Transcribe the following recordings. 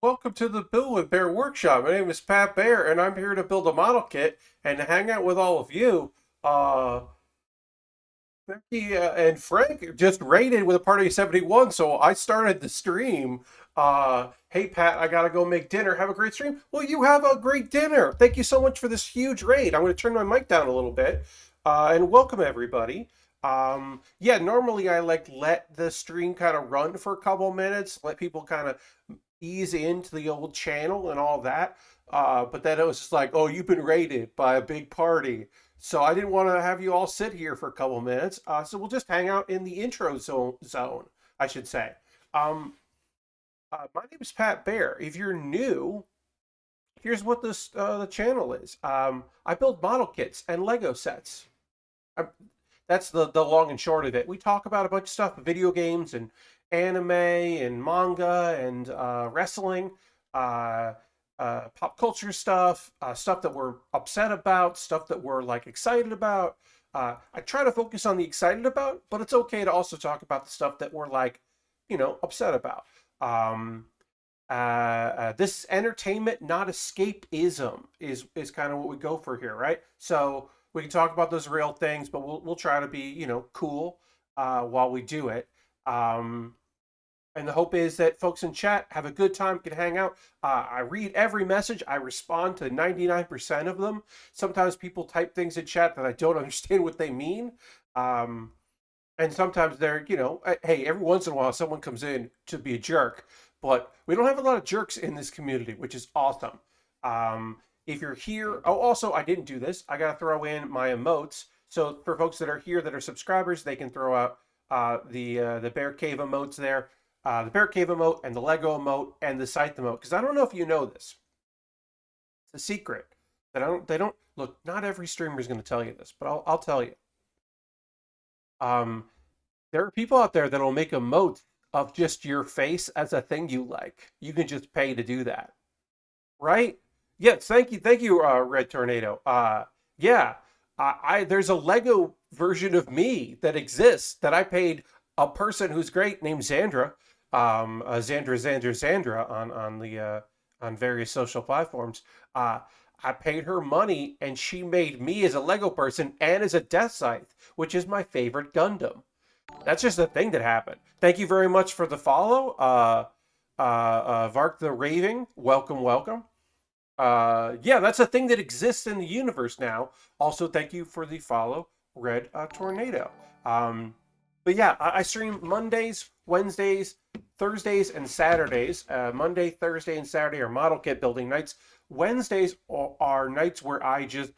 Welcome to the Build With Baer Workshop. My name is Pat Bear, and I'm here to build a model kit and hang out with all of you. Uh, Becky and Frank just raided with a party of 71, so I started the stream. Hey Pat, I gotta go make dinner. Have a great stream. Well, you have a great dinner. Thank you so much for this huge raid. I'm going to turn my mic down a little bit, and welcome everybody. Yeah, normally I like let the stream kind of run for a couple minutes, let people kind of ease into the old channel and all that. But then it was just like, oh, you've been raided by a big party. So I didn't want to have you all sit here for a couple minutes. So we'll just hang out in the intro zone, I should say. Um, my name is Pat Bear. If you're new, here's what the channel is. I build model kits and Lego sets. I, that's the long and short of it. We talk about a bunch of stuff, video games and anime and manga and wrestling, uh, pop culture stuff, stuff that we're upset about, stuff that we're like excited about. I try to focus on the excited about, but it's okay to also talk about the stuff that we're like, upset about. Um, this is entertainment, not escapism, is kind of what we go for here, right? So we can talk about those real things, but we'll try to be cool while we do it. Um, and the hope is that folks in chat have a good time, can hang out. I read every message. I respond to 99% of them. Sometimes people type things in chat that I don't understand what they mean. Um, and sometimes they're, hey, every once in a while someone comes in to be a jerk, but we don't have a lot of jerks in this community, which is awesome. If you're here, oh, also, I didn't do this. I got to throw in my emotes. So for folks that are here that are subscribers, they can throw out the Bear Cave emotes there, the Bear Cave emote and the Lego emote and the Scythe emote. Because I don't know if you know this. It's a secret that they don't, look, not every streamer is going to tell you this, but I'll tell you. Um, there are people out there that'll make a emote of just your face as a thing you like. You can just pay to do that, right? Yes, thank you, Red Tornado. Yeah, there's a Lego version of me that exists that I paid a person who's great named Xandra, Xandra on various social platforms. Uh, I paid her money, and she made me as a Lego person and as a Death Scythe, which is my favorite Gundam. That's just a thing that happened. Thank you very much for the follow. Vark the Raving, welcome, welcome. Yeah, that's a thing that exists in the universe now. Also, thank you for the follow, Red Tornado. But yeah, I stream Mondays, Wednesdays, Thursdays, and Saturdays. Monday, Thursday, and Saturday are model kit building nights. Wednesdays are nights where I just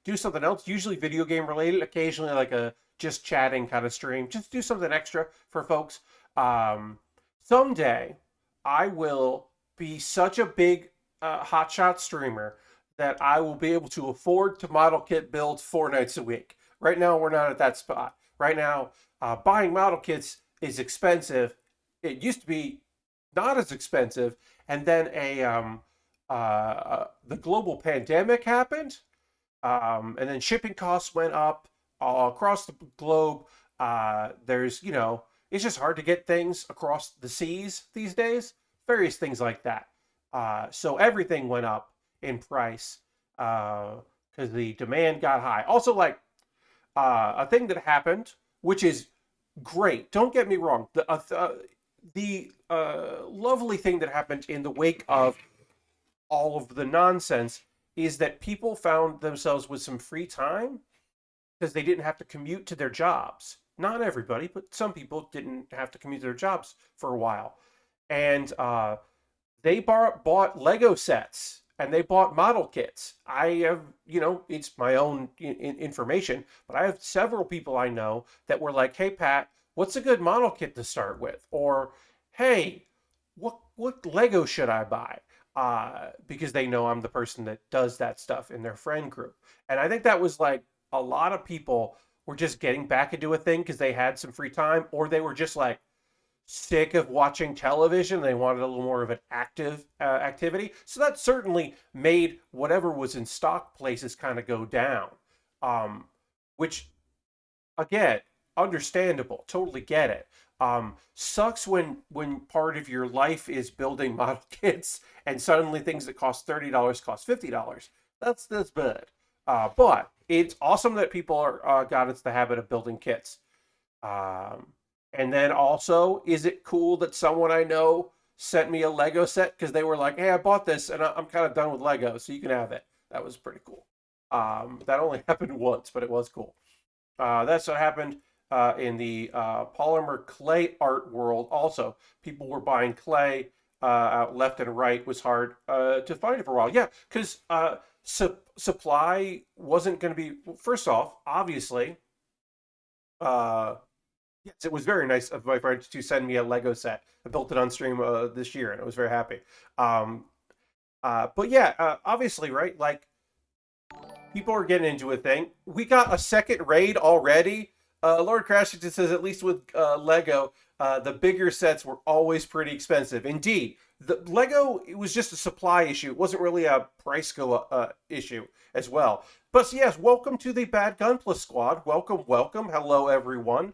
do something else, usually video game related, occasionally like a just chatting kind of stream. Just do something extra for folks. Um, Someday, I will be such a big hotshot streamer that I will be able to afford to model kit build 4 nights a week. Right now, we're not at that spot. Right now, buying model kits is expensive. It used to be not as expensive, and then the global pandemic happened, and then shipping costs went up all across the globe. There's, it's just hard to get things across the seas these days, various things like that. So everything went up in price because the demand got high. Also, like a thing that happened, which is great. Don't get me wrong. The lovely thing that happened in the wake of all of the nonsense is that people found themselves with some free time because they didn't have to commute to their jobs. Not everybody, but some people didn't have to commute to their jobs for a while. And they bought Lego sets and they bought model kits. I have, it's my own information, but I have several people I know that were like, "Hey Pat, what's a good model kit to start with?" Or, "Hey, what Lego should I buy?" Because they know I'm the person that does that stuff in their friend group. And I think that was like a lot of people were just getting back into a thing because they had some free time, or they were just like sick of watching television. They wanted a little more of an active activity. So that certainly made whatever was in stock places kind of go down, um, which again, understandable, totally get it. Sucks when part of your life is building model kits and suddenly things that cost $30 cost $50. That's bad. But it's awesome that people are got into the habit of building kits. Um, and then also, is it cool that someone I know sent me a Lego set because they were like, "Hey, I bought this and I'm kind of done with Lego, so you can have it." That was pretty cool. That only happened once, but it was cool. That's what happened in the polymer clay art world. Also, people were buying clay out left and right. It was hard to find it for a while. Yeah, because supply wasn't going to be. First off, obviously, uh, yes, it was very nice of my friends to send me a Lego set. I built it on stream this year, and I was very happy. Um, but yeah, obviously, right? Like people are getting into a thing. We got a second raid already. Lord Crashington says, at least with Lego, the bigger sets were always pretty expensive. Indeed, the Lego, it was just a supply issue. It wasn't really a price go issue as well. But yes, welcome to the Bad Gunpla squad. Welcome, welcome. Hello, everyone.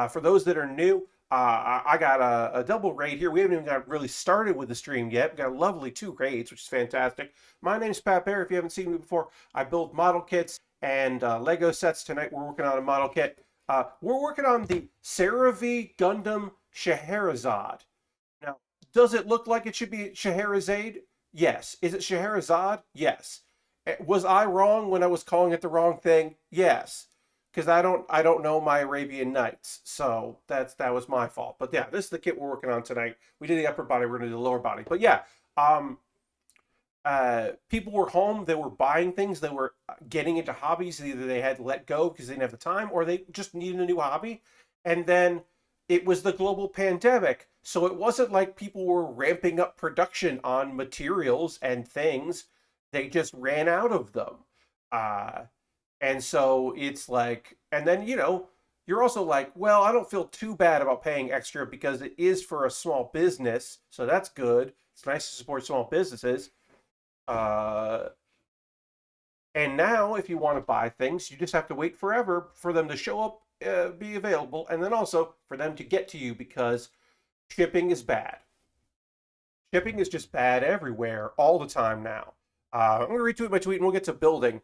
For those that are new, I got a double raid here. We haven't even got really started with the stream yet. We got a lovely 2 raids, which is fantastic. My name's Pat Bear. If you haven't seen me before, I build model kits and Lego sets. Tonight we're working on a model kit. We're working on the Seravee Gundam Scheherazade. Now, does it look like it should be Scheherazade? Yes. Is it Scheherazade? Yes. Was I wrong when I was calling it the wrong thing? Yes. Because I don't know my Arabian Nights, so that was my fault. But yeah, this is the kit we're working on tonight. We did the upper body, we're gonna do the lower body. But yeah, people were home, they were buying things, they were getting into hobbies. Either they had let go because they didn't have the time, or they just needed a new hobby. And then it was the global pandemic, so it wasn't like people were ramping up production on materials and things. They just ran out of them. Uh, and so it's like, and then, you're also like, well, I don't feel too bad about paying extra because it is for a small business. So that's good. It's nice to support small businesses. Uh, and now, if you want to buy things, you just have to wait forever for them to show up, be available, and then also for them to get to you because shipping is bad. Shipping is just bad everywhere all the time now. I'm going to retweet my tweet and we'll get to building.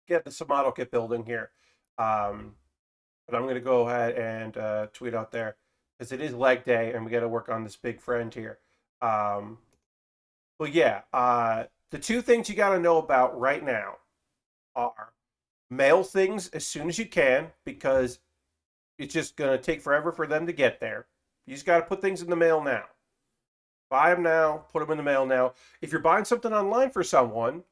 Get the model kit building here. But I'm going to go ahead and tweet out there because it is leg day and we got to work on this big friend here. But yeah, the 2 things you got to know about right now are mail things as soon as you can because it's just going to take forever for them to get there. You just got to put things in the mail now. Buy them now, put them in the mail now. If you're buying something online for someone,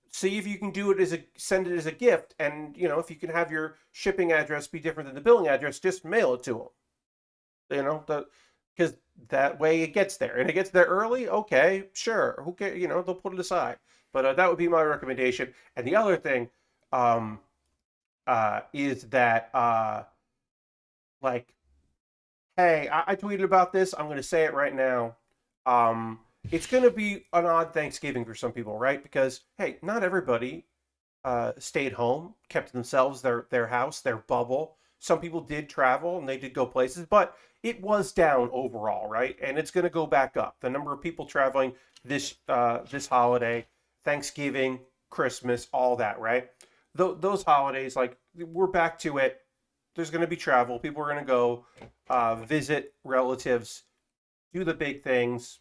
see if you can do it send it as a gift, and if you can have your shipping address be different than the billing address, just mail it to them. Because that way it gets there, and it gets there early. Okay, sure, who cares? They'll put it aside. But that would be my recommendation. And the other thing, is that like, hey, I tweeted about this. I'm going to say it right now. It's going to be an odd Thanksgiving for some people, right? Because, hey, not everybody stayed home, kept to themselves, their house, their bubble. Some people did travel and they did go places, but it was down overall, right? And it's going to go back up. The number of people traveling this holiday, Thanksgiving, Christmas, all that, right? Those holidays, like, we're back to it. There's going to be travel. People are going to go visit relatives, do the big things,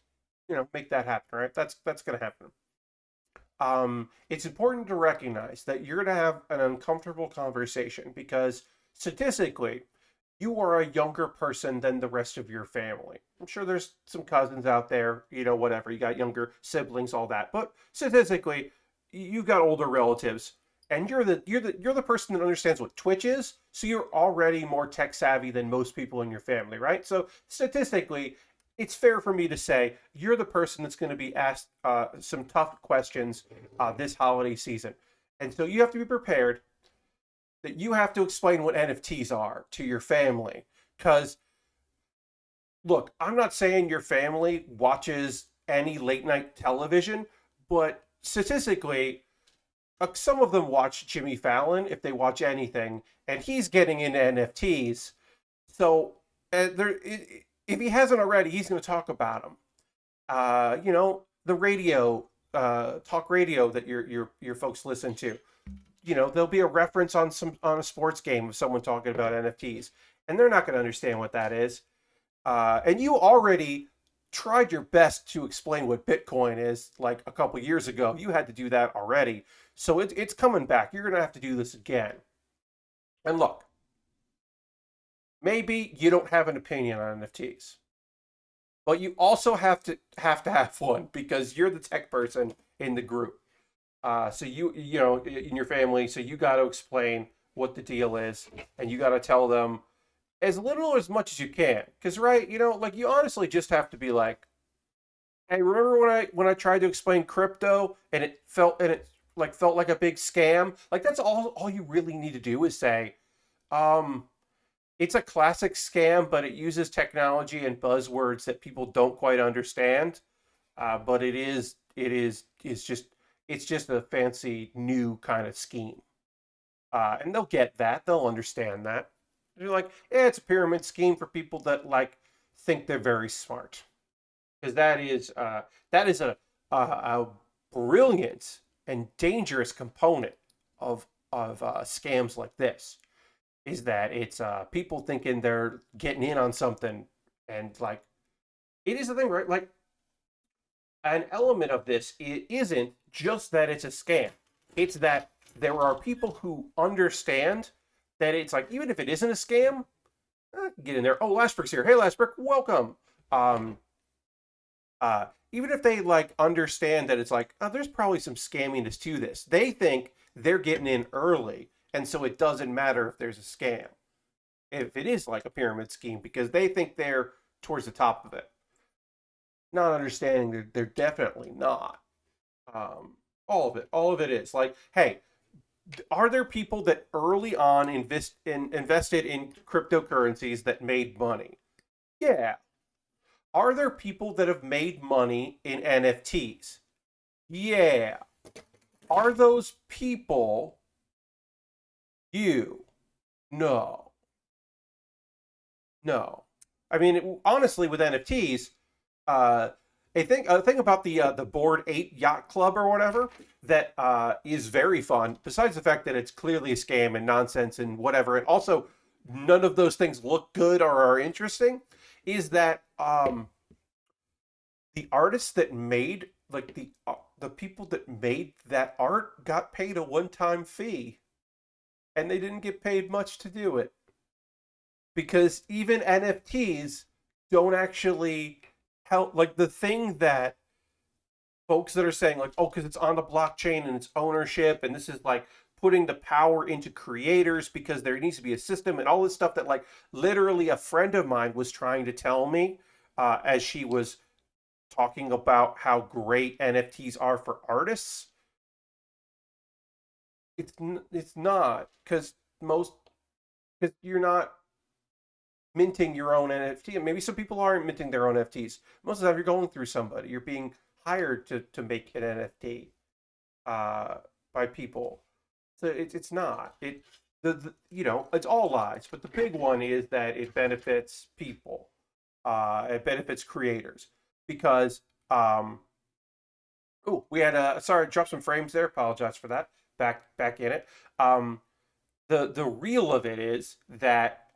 make that happen, right? That's going to happen. It's important to recognize that you're going to have an uncomfortable conversation because statistically, you are a younger person than the rest of your family. I'm sure there's some cousins out there, whatever. You got younger siblings, all that. But statistically, you've got older relatives, and you're the person that understands what Twitch is. So you're already more tech savvy than most people in your family, right? So statistically, it's fair for me to say you're the person that's going to be asked some tough questions this holiday season. And so you have to be prepared that you have to explain what NFTs are to your family. Because, look, I'm not saying your family watches any late night television, but statistically, some of them watch Jimmy Fallon if they watch anything, and he's getting into NFTs. So if he hasn't already, he's going to talk about them. The radio, talk radio that your folks listen to. There'll be a reference on a sports game of someone talking about NFTs, and they're not going to understand what that is. And you already tried your best to explain what Bitcoin is like a couple years ago. You had to do that already. So it's coming back. You're going to have to do this again. And look, maybe you don't have an opinion on NFTs, but you also have one because you're the tech person in the group. So in your family, so you got to explain what the deal is, and you got to tell them as little or as much as you can. Because right, like you honestly just have to be like, hey, remember when I tried to explain crypto and it felt like a big scam? Like that's all you really need to do is say, um, it's a classic scam, but it uses technology and buzzwords that people don't quite understand. But it's just a fancy new kind of scheme. And they'll get that. They'll understand that. They're like, yeah, it's a pyramid scheme for people that like think they're very smart. Because that is a brilliant and dangerous component of scams like this. Is that it's people thinking they're getting in on something, and like it is the thing, right? Like an element of this, it isn't just that it's a scam. It's that there are people who understand that it's like, even if it isn't a scam, get in there. Oh, Lashbrick's here. Hey, Lashbrick, welcome. Um, Even if they like understand that it's like, oh, there's probably some scamminess to this, they think they're getting in early, and so it doesn't matter if there's a scam, if it is like a pyramid scheme, because they think they're towards the top of it, not understanding they're definitely not. Um, all of it is like, hey, are there people that early on invested in cryptocurrencies that made money? Yeah. Are there people that have made money in NFTs? Yeah. Are those people you? No. No. I mean, honestly, with NFTs, uh, a thing about the Board 8 Yacht Club or whatever that is very fun. Besides the fact that it's clearly a scam and nonsense and whatever, and also none of those things look good or are interesting, is that the artists that made like the people that made that art got paid a one-time fee, and they didn't get paid much to do it because even NFTs don't actually help. Like the thing that folks that are saying like, oh, because it's on the blockchain and it's ownership and this is like putting the power into creators because there needs to be a system and all this stuff that like literally a friend of mine was trying to tell me as she was talking about how great NFTs are for artists. It's not most because you're not minting your own NFT, and maybe some people aren't minting their own NFTs. Most of the time, you're going through somebody. You're being hired to make an NFT uh, by people. So it's not it's all lies. But the big one is that it benefits people. It benefits creators because oh, we had sorry, dropped some frames there. Apologize for that. Back in it. The real of it is that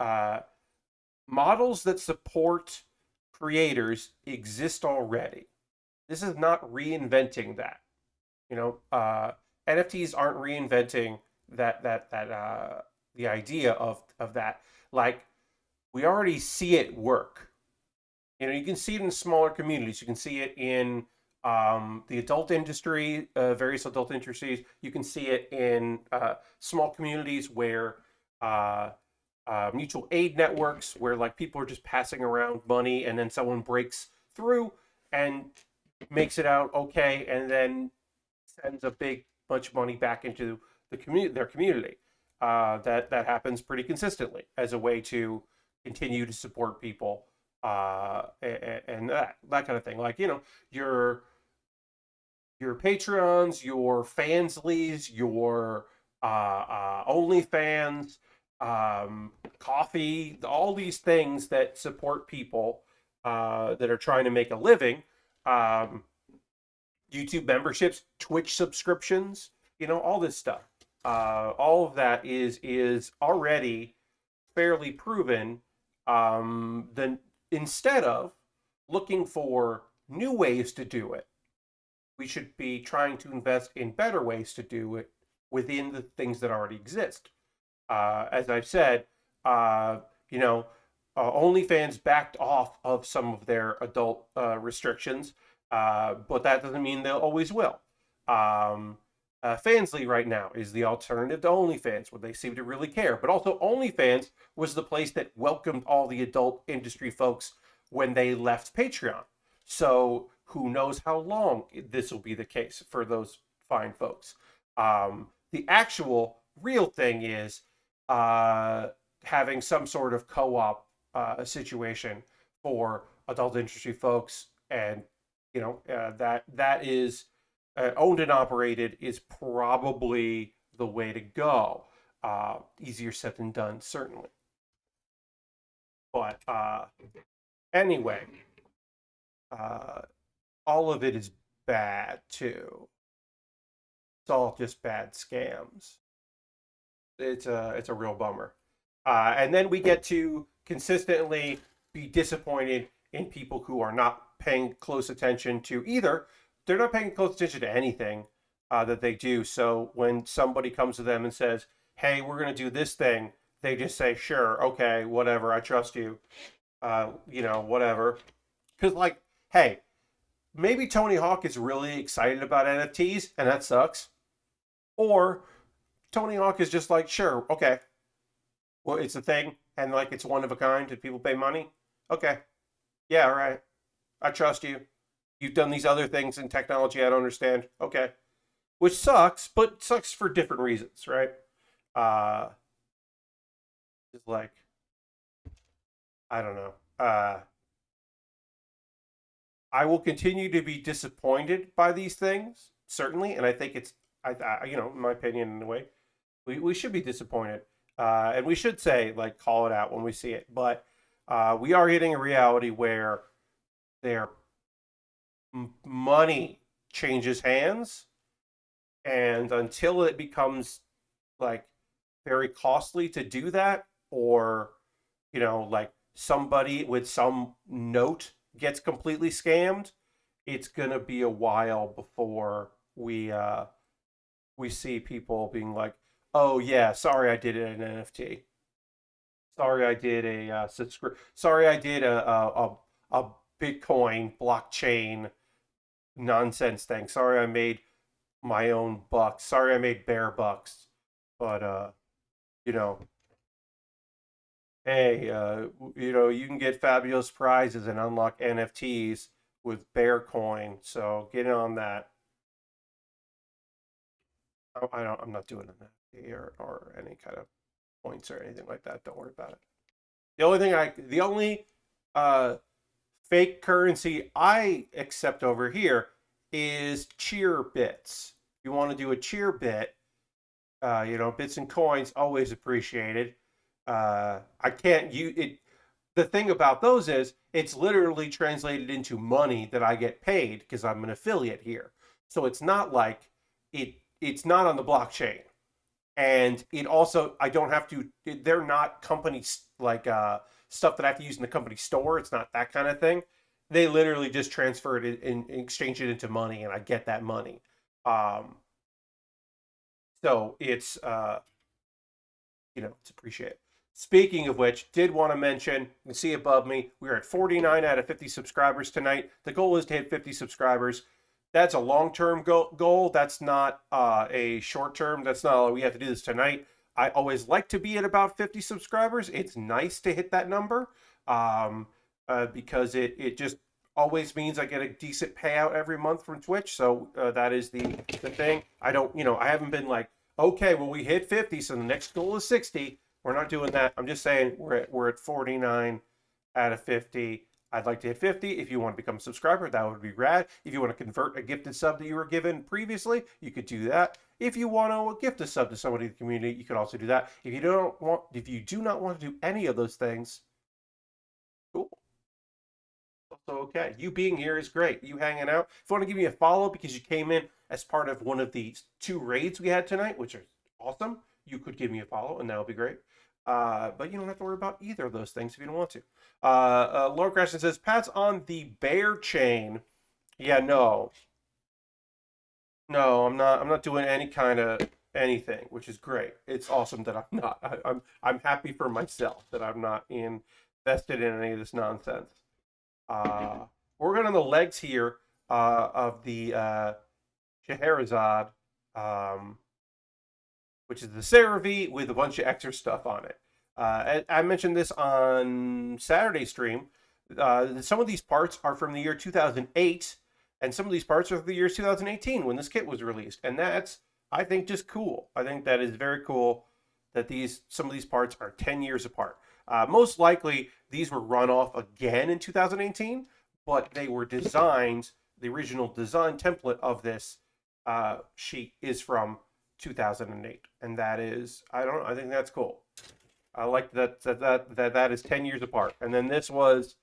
models that support creators exist already. This is not reinventing that. NFTs aren't reinventing that the idea of that. Like we already see it work. You can see it in smaller communities. You can see it in the adult industry, various adult industries. You can see it in small communities where mutual aid networks, where like people are just passing around money, and then someone breaks through and makes it out okay, and then sends a big bunch of money back into their community. That happens pretty consistently as a way to continue to support people and that kind of thing. Like your Patreons, your Fansleys, your OnlyFans, coffee, all these things that support people that are trying to make a living. Um, YouTube memberships, Twitch subscriptions, all this stuff. All of that is already fairly proven. Then instead of looking for new ways to do it, we should be trying to invest in better ways to do it within the things that already exist. As I've said, uh, you know, OnlyFans backed off of some of their adult restrictions, but that doesn't mean they'll always will. Um, Fansly right now is the alternative to OnlyFans, where they seem to really care. But also, OnlyFans was the place that welcomed all the adult industry folks when they left Patreon. So who knows how long this will be the case for those fine folks. The actual real thing is uh, having some sort of co-op situation for adult industry folks, and that is owned and operated is probably the way to go. Easier said than done, certainly. But anyway, uh, all of it is bad too. It's all just bad scams. It's a real bummer. And then we get to consistently be disappointed in people who are not paying close attention to either. They're not paying close attention to anything that they do. So when somebody comes to them and says, "Hey, we're going to do this thing," they just say, "Sure, okay, whatever. I trust you. Whatever." Because hey, maybe Tony Hawk is really excited about NFTs, and that sucks. Or Tony Hawk is just like, sure, okay. Well, it's a thing, and it's one of a kind, and people pay money. Okay, yeah, all right. I trust you. You've done these other things in technology I don't understand. Okay, which sucks, but sucks for different reasons, right? Uh, it's I don't know. I will continue to be disappointed by these things, certainly, and I think in my opinion, in a way, we should be disappointed, and we should say call it out when we see it. But we are hitting a reality where their money changes hands, and until it becomes very costly to do that, or somebody with some note gets completely scammed, it's gonna be a while before we see people being like, "Oh yeah, sorry I did an NFT. Sorry I did a Sorry I did a Bitcoin blockchain nonsense thing. Sorry I made my own bucks. Sorry I made bear bucks." But you know, hey, you can get fabulous prizes and unlock NFTs with Bear Coin. So get in on that. I'm not doing an NFT or any kind of points or anything like that. Don't worry about it. The only uh, fake currency I accept over here is cheer bits. If you want to do a cheer bit, bits and coins always appreciated. I can't use it. The thing about those is it's literally translated into money that I get paid because I'm an affiliate here. So it's not like it's not on the blockchain. And it also, I don't have to, they're not companies stuff that I have to use in the company store. It's not that kind of thing. They literally just transfer it and exchange it into money, and I get that money. Um, so it's appreciated. Speaking of which, did want to mention, you can see above me, we're at 49 out of 50 subscribers tonight. The goal is to hit 50 subscribers. That's a long-term goal. That's not a short-term. That's not, we have to do this tonight. I always like to be at about 50 subscribers. It's nice to hit that number because it just always means I get a decent payout every month from Twitch. So that is the thing. I don't, I haven't been like, okay, well, we hit 50, so the next goal is 60. We're not doing that. I'm just saying we're at 49 out of 50. I'd like to hit 50. If you want to become a subscriber, that would be rad. If you want to convert a gifted sub that you were given previously, you could do that. If you want to gift a sub to somebody in the community, you can also do that. If you do not want to do any of those things, cool. Also okay. You being here is great. You hanging out. If you want to give me a follow because you came in as part of one of the 2 raids we had tonight, which are awesome, you could give me a follow, and that would be great. But you don't have to worry about either of those things if you don't want to. Lord Crescent says, Pat's on the bear chain. Yeah, no. No, I'm not. I'm not doing any kind of anything, which is great. It's awesome that I'm not. I'm happy for myself that I'm not invested in any of this nonsense. Uh, we're working on the legs here of the Scheherazade, um, which is the Seravee with a bunch of extra stuff on it. I mentioned this on Saturday stream. Some of these parts are from the year 2008, and some of these parts are from the year 2018 when this kit was released. And that's, I think, just cool. I think that is very cool that some of these parts are 10 years apart. Most likely, these were run off again in 2018, but they were designed, the original design template of this sheet is from 2008. And that is, I don't know, I think that's cool. I like that is 10 years apart. And then this was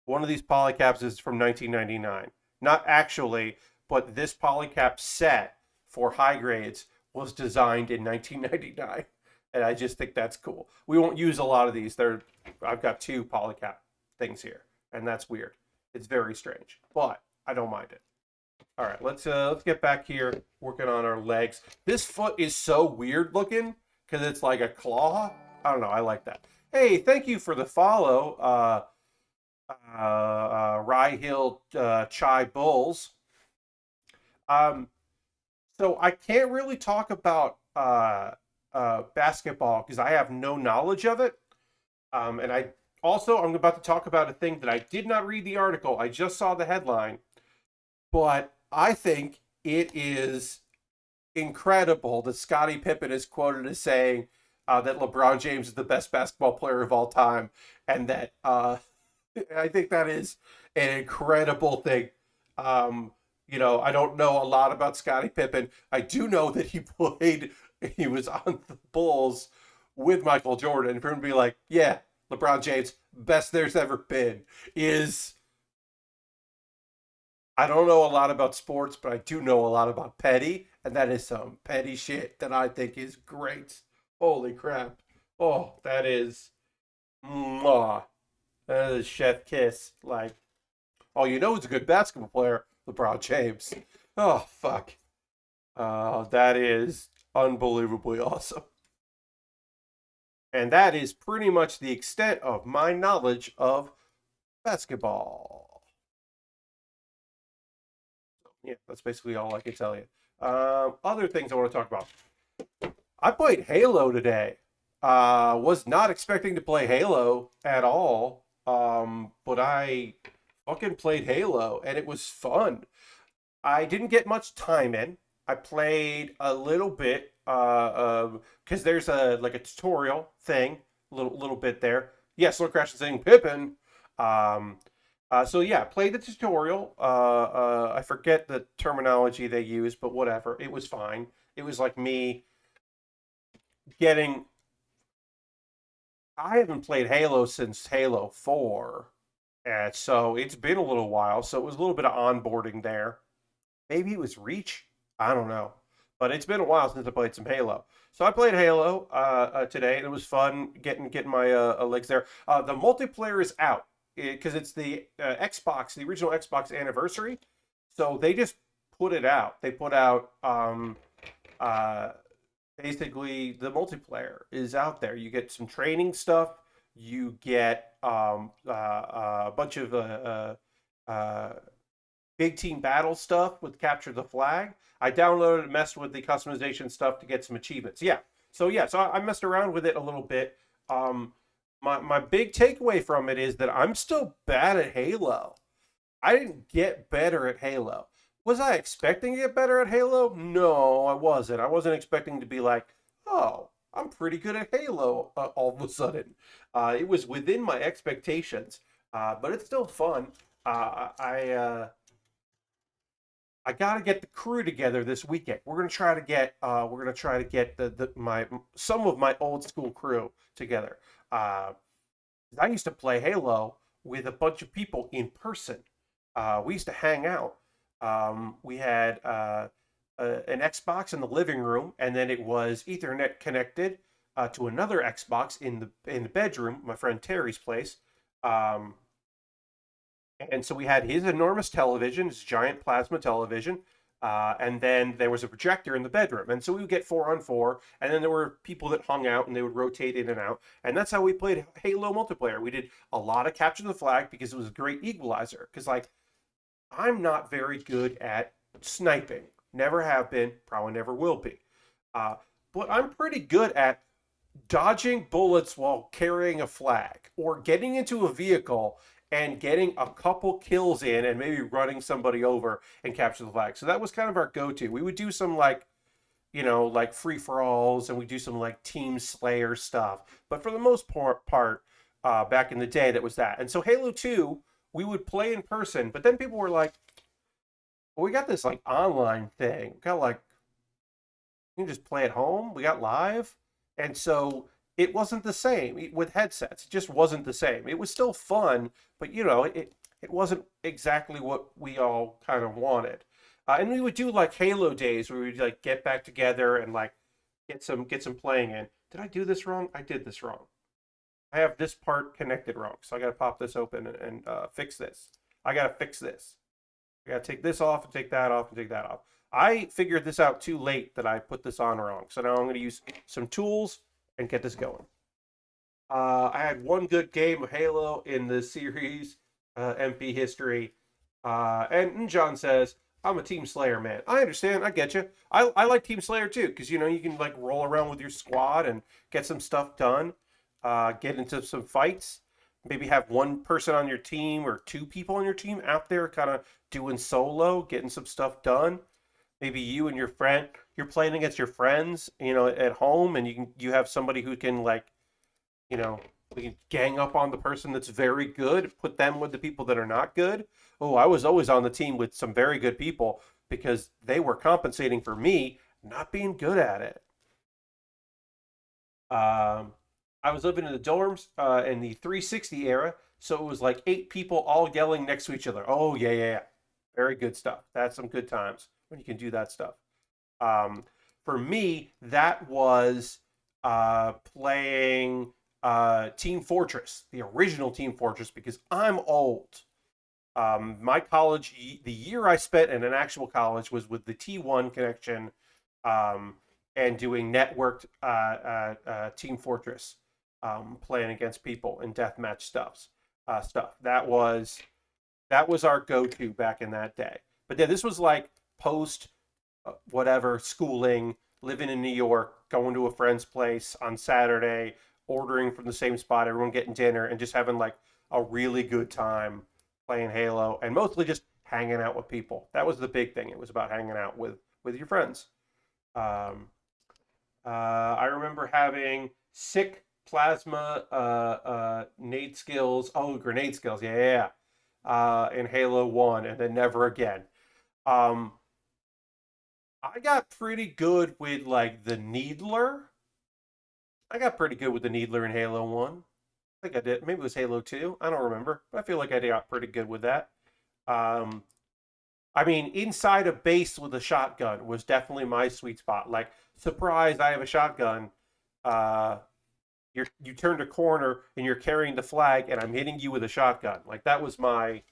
one of these polycaps is from 1999. Not actually, but this polycap set for high grades was designed in 1999. And I just think that's cool. We won't use a lot of these. I've got 2 polycap things here, and that's weird. It's very strange, but I don't mind it. All right, let's get back here working on our legs. This foot is so weird looking because it's like a claw. I don't know. I like that. Hey, thank you for the follow, Rye Hill Chai Bulls. So I can't really talk about basketball because I have no knowledge of it. And I'm about to talk about a thing that I did not read the article. I just saw the headline, but I think it is incredible that Scottie Pippen is quoted as saying that LeBron James is the best basketball player of all time, and that I think that is an incredible thing. I don't know a lot about Scottie Pippen. I do know that he was on the Bulls with Michael Jordan. And for him to be like, yeah, LeBron James, best there's ever been, is, I don't know a lot about sports, but I do know a lot about petty, and that is some petty shit that I think is great. Holy crap. Oh, that is, mwah. That is chef kiss. Like, oh, you know who's a good basketball player? LeBron James. Oh, fuck. That is unbelievably awesome. And that is pretty much the extent of my knowledge of basketball. Yeah, that's basically all I can tell you. Other things I want to talk about. I played Halo today. Was not expecting to play Halo at all. But I fucking played Halo and it was fun. I didn't get much time in. I played a little bit because there's a tutorial thing, little bit there. Yes, Lord Crash is saying Pippin. So yeah, played the tutorial. I forget the terminology they use, but whatever. It was fine. It was like me getting. I haven't played Halo since Halo 4. And so it's been a little while. So it was a little bit of onboarding there. Maybe it was Reach. I don't know. But it's been a while since I played some Halo. So I played Halo today, and it was fun getting my legs there. The multiplayer is out because it's the Xbox, the original Xbox anniversary. So they just put it out. They put out basically the multiplayer is out there. You get some training stuff. You get a bunch of big team battle stuff with capture the flag. I downloaded and messed with the customization stuff to get some achievements. So I messed around with it a little bit. My big takeaway from it is that I'm still bad at Halo. I didn't get better at Halo. Was I expecting to get better at Halo? No, I wasn't. I wasn't expecting to be like, oh, I'm pretty good at Halo all of a sudden. It was within my expectations, but it's still fun. I I gotta get the crew together this weekend. We're gonna try to get some of my old school crew together. Uh, I used to play Halo with a bunch of people in person. We used to hang out. We had an Xbox in the living room, and then it was Ethernet connected to another Xbox in the bedroom, my friend Terry's place. Um, and so we had his enormous television, his giant plasma television, and then there was a projector in the bedroom. And so we would get 4-on-4, and then there were people that hung out and they would rotate in and out. And that's how we played Halo multiplayer. We did a lot of capture the flag because it was a great equalizer. Because, like, I'm not very good at sniping. Never have been, probably never will be. But I'm pretty good at dodging bullets while carrying a flag or getting into a vehicle and getting a couple kills in and maybe running somebody over and capture the flag. So that was kind of our go-to. We would do some like, like free-for-alls, and we do some like team slayer stuff. But for the most part, back in the day, that was that. And so Halo 2, we would play in person, but then people were like, well, we got this like online thing. We got like, you can just play at home. We got live. And so it wasn't the same with headsets. It just wasn't the same. It was still fun, but it wasn't exactly what we all kind of wanted. And we would do like Halo days where we'd like get back together and like get some playing in. Did I do this wrong? I did this wrong. I have this part connected wrong, so I got to pop this open and fix this. I got to fix this. I got to take this off and take that off and take that off. I figured this out too late that I put this on wrong. So now I'm going to use some tools and get this going. I had one good game of Halo in the series, MP history. And John says, I'm a Team Slayer man. I understand. I get you. I like Team Slayer too, because, you can like roll around with your squad and get some stuff done, get into some fights. Maybe have one person on your team or two people on your team out there kind of doing solo, getting some stuff done. Maybe you and your friend, you're playing against your friends, at home, and you have somebody who can like, we can gang up on the person that's very good, put them with the people that are not good. Oh, I was always on the team with some very good people because they were compensating for me not being good at it. Um, I was living in the dorms in the 360 era, so it was like 8 people all yelling next to each other. Oh, yeah, yeah, yeah. Very good stuff. That's some good times when you can do that stuff. Um, for me, that was playing Team Fortress, the original Team Fortress, because I'm old. My college, the year I spent in an actual college was with the T1 connection um, and doing networked Team Fortress, playing against people in deathmatch stuff. That was our go-to back in that day. But then this was like post whatever schooling, living in New York, going to a friend's place on Saturday, ordering from the same spot, everyone getting dinner, and just having like a really good time playing Halo, and mostly just hanging out with people. That was the big thing. It was about hanging out with your friends. Um, I remember having sick plasma nade skills. Oh, grenade skills. Yeah, yeah, yeah. In Halo 1, and then never again. Um, I got pretty good with like the Needler. I got pretty good with the Needler in Halo 1. I think I did. Maybe it was Halo 2. I don't remember. But I feel like I got pretty good with that. Um, I mean, inside a base with a shotgun was definitely my sweet spot. Like, surprise, I have a shotgun. Uh, you turned a corner and you're carrying the flag, and I'm hitting you with a shotgun. Like that was my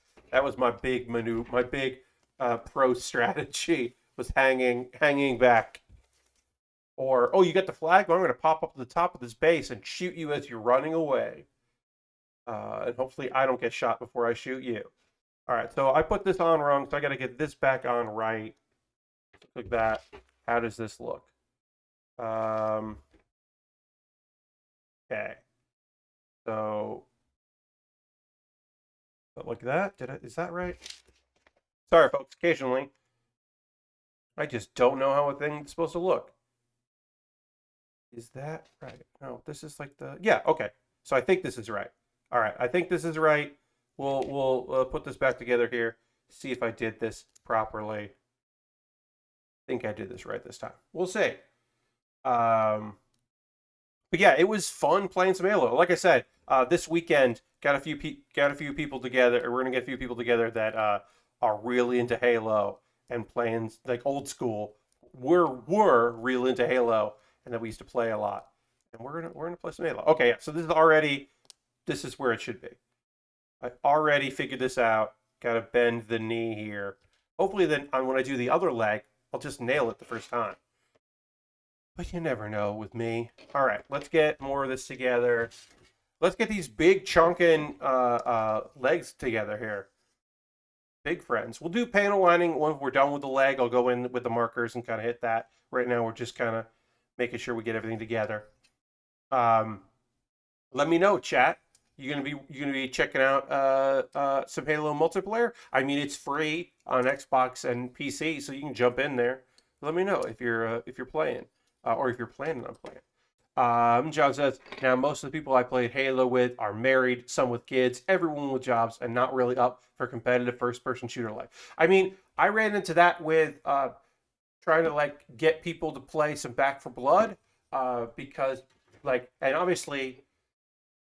big maneuver, my big pro strategy was hanging back. Or, oh, you got the flag? Well, I'm going to pop up to the top of this base and shoot you as you're running away. And hopefully I don't get shot before I shoot you. All right, so I put this on wrong, so I got to get this back on right. Like that. How does this look? Okay. So, like that. Is that right? Sorry, folks. Occasionally, I just don't know how a thing's supposed to look. Is that right? No, this is like yeah, okay. So I think this is right. All right, I think this is right. We'll put this back together here. See if I did this properly. think I did this right this time. We'll see. But yeah, it was fun playing some Halo. Like I said, this weekend got a few people together. We're gonna get a few people together that are really into Halo and playing like old school. Were real into Halo, and that we used to play a lot. And we're gonna play some Halo. Okay, yeah. So this is where it should be. I already figured this out. Got to bend the knee here. Hopefully, then when I do the other leg, I'll just nail it the first time. But you never know with me. All right, let's get more of this together. Let's get these big chunking legs together here. Big friends. We'll do panel lining when we're done with the leg. I'll go in with the markers and kind of hit that. Right now, we're just kind of making sure we get everything together. Let me know, chat. You gonna be checking out some Halo multiplayer? I mean, it's free on Xbox and PC, so you can jump in there. Let me know if you're playing or if you're planning on playing. John says, now most of the people I played Halo with are married, some with kids, everyone with jobs, and not really up for competitive first-person shooter life. I mean, I ran into that with trying to like get people to play some Back 4 Blood because like, and obviously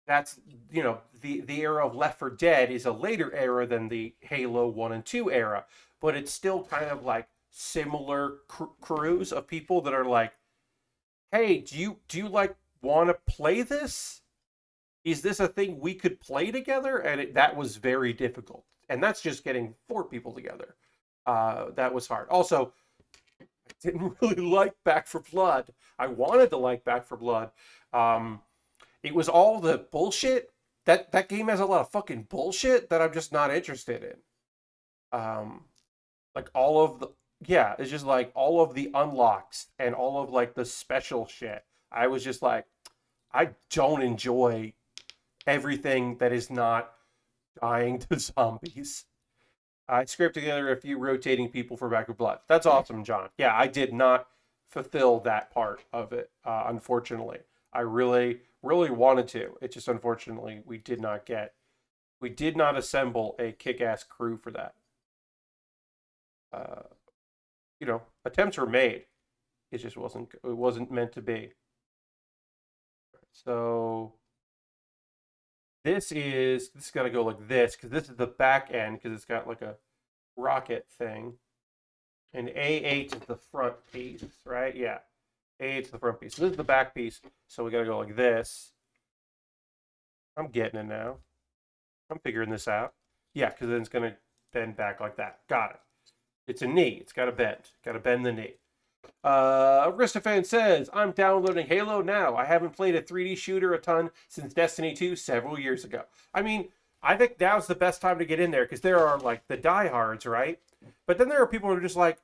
that's, you know, the era of Left 4 Dead is a later era than the Halo 1 and 2 era, but it's still kind of like similar crews of people that are like, hey, do you like want to play this? Is this a thing we could play together? And that was very difficult. And that's just getting 4 people together. That was hard. Also, I didn't really like Back 4 Blood. I wanted to like Back 4 Blood. It was all the bullshit. That game has a lot of fucking bullshit that I'm just not interested in. Like all of the yeah, it's just like all of the unlocks and all of like the special shit. I was just like, I don't enjoy everything that is not dying to zombies. I scraped together a few rotating people for Back 4 Blood. That's awesome, John. Yeah, I did not fulfill that part of it, unfortunately. I really, really wanted to. It just unfortunately we did not assemble a kick-ass crew for that. Uh, you know, attempts were made. It just wasn't meant to be. So this is got to go like this because this is the back end because it's got like a rocket thing, and A8 is the front piece, right? Yeah, A8 is the front piece. So this is the back piece. So we got to go like this. I'm getting it now. I'm figuring this out. Yeah, because then it's gonna bend back like that. Got it. It's a knee. It's got to bend. Got to bend the knee. Aristophan says, I'm downloading Halo now. I haven't played a 3D shooter a ton since Destiny 2 several years ago. I mean, I think now's the best time to get in there because there are like the diehards, right? But then there are people who are just like,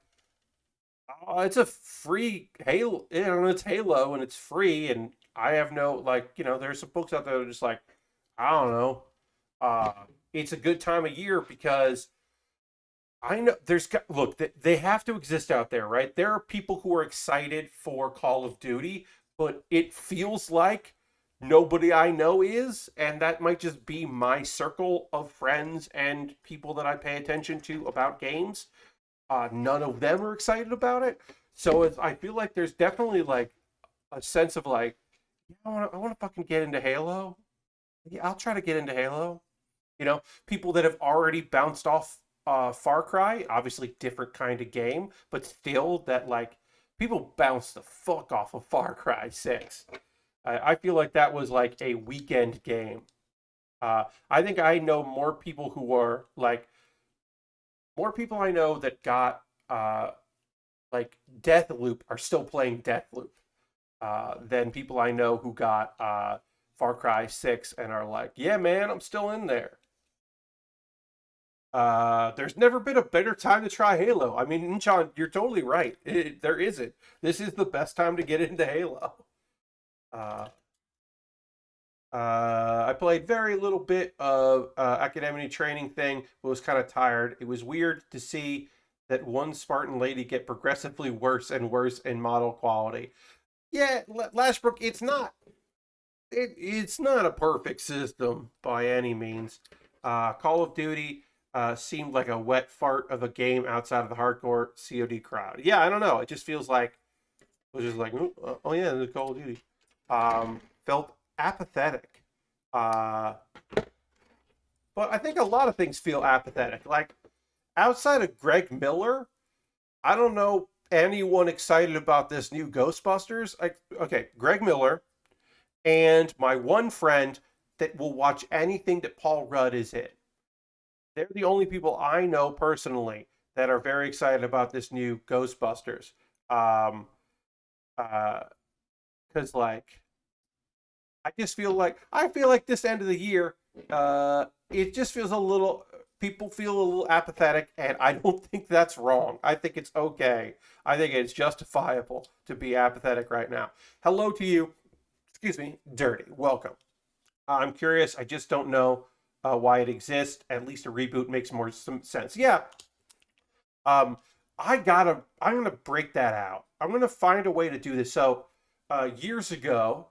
oh, it's a free Halo, you know, it's Halo and it's free, and I have no like, you know, there's some folks out there that are just like, I don't know. It's a good time of year because I know look, they have to exist out there, right? There are people who are excited for Call of Duty, but it feels like nobody I know is, and that might just be my circle of friends and people that I pay attention to about games. None of them are excited about it. So I feel like there's definitely like a sense of like, yeah, I want to fucking get into Halo. Yeah, I'll try to get into Halo. You know, people that have already bounced off Far Cry, obviously different kind of game, but still that like people bounce the fuck off of Far Cry 6. I feel like that was like a weekend game. I think I know more people who are like more people I know that got like Deathloop are still playing Deathloop than people I know who got Far Cry 6 and are like, yeah, man, I'm still in there. There's never been a better time to try Halo. I mean, John, you're totally right. There isn't. This is the best time to get into Halo. Uh, I played very little bit of Academy training thing, but was kind of tired. It was weird to see that one Spartan lady get progressively worse and worse in model quality. Yeah, Lashbrook, it's not a perfect system by any means. Call of Duty seemed like a wet fart of a game outside of the hardcore COD crowd. Yeah, I don't know. It just feels like it was just like, oh yeah, the Call of Duty. Felt apathetic. Uh, but I think a lot of things feel apathetic. Like outside of Greg Miller, I don't know anyone excited about this new Ghostbusters. Like, okay, Greg Miller and my one friend that will watch anything that Paul Rudd is in. They're the only people I know personally that are very excited about this new Ghostbusters. Um, because like I feel like this end of the year, it just feels a little. People feel a little apathetic, and I don't think that's wrong. I think it's okay. I think it's justifiable to be apathetic right now. Hello to you. Excuse me, Dirty. Welcome. I'm curious. I just don't know why it exists. At least a reboot makes more some sense. Yeah. Um, I'm gonna break that out. I'm gonna find a way to do this. So, years ago,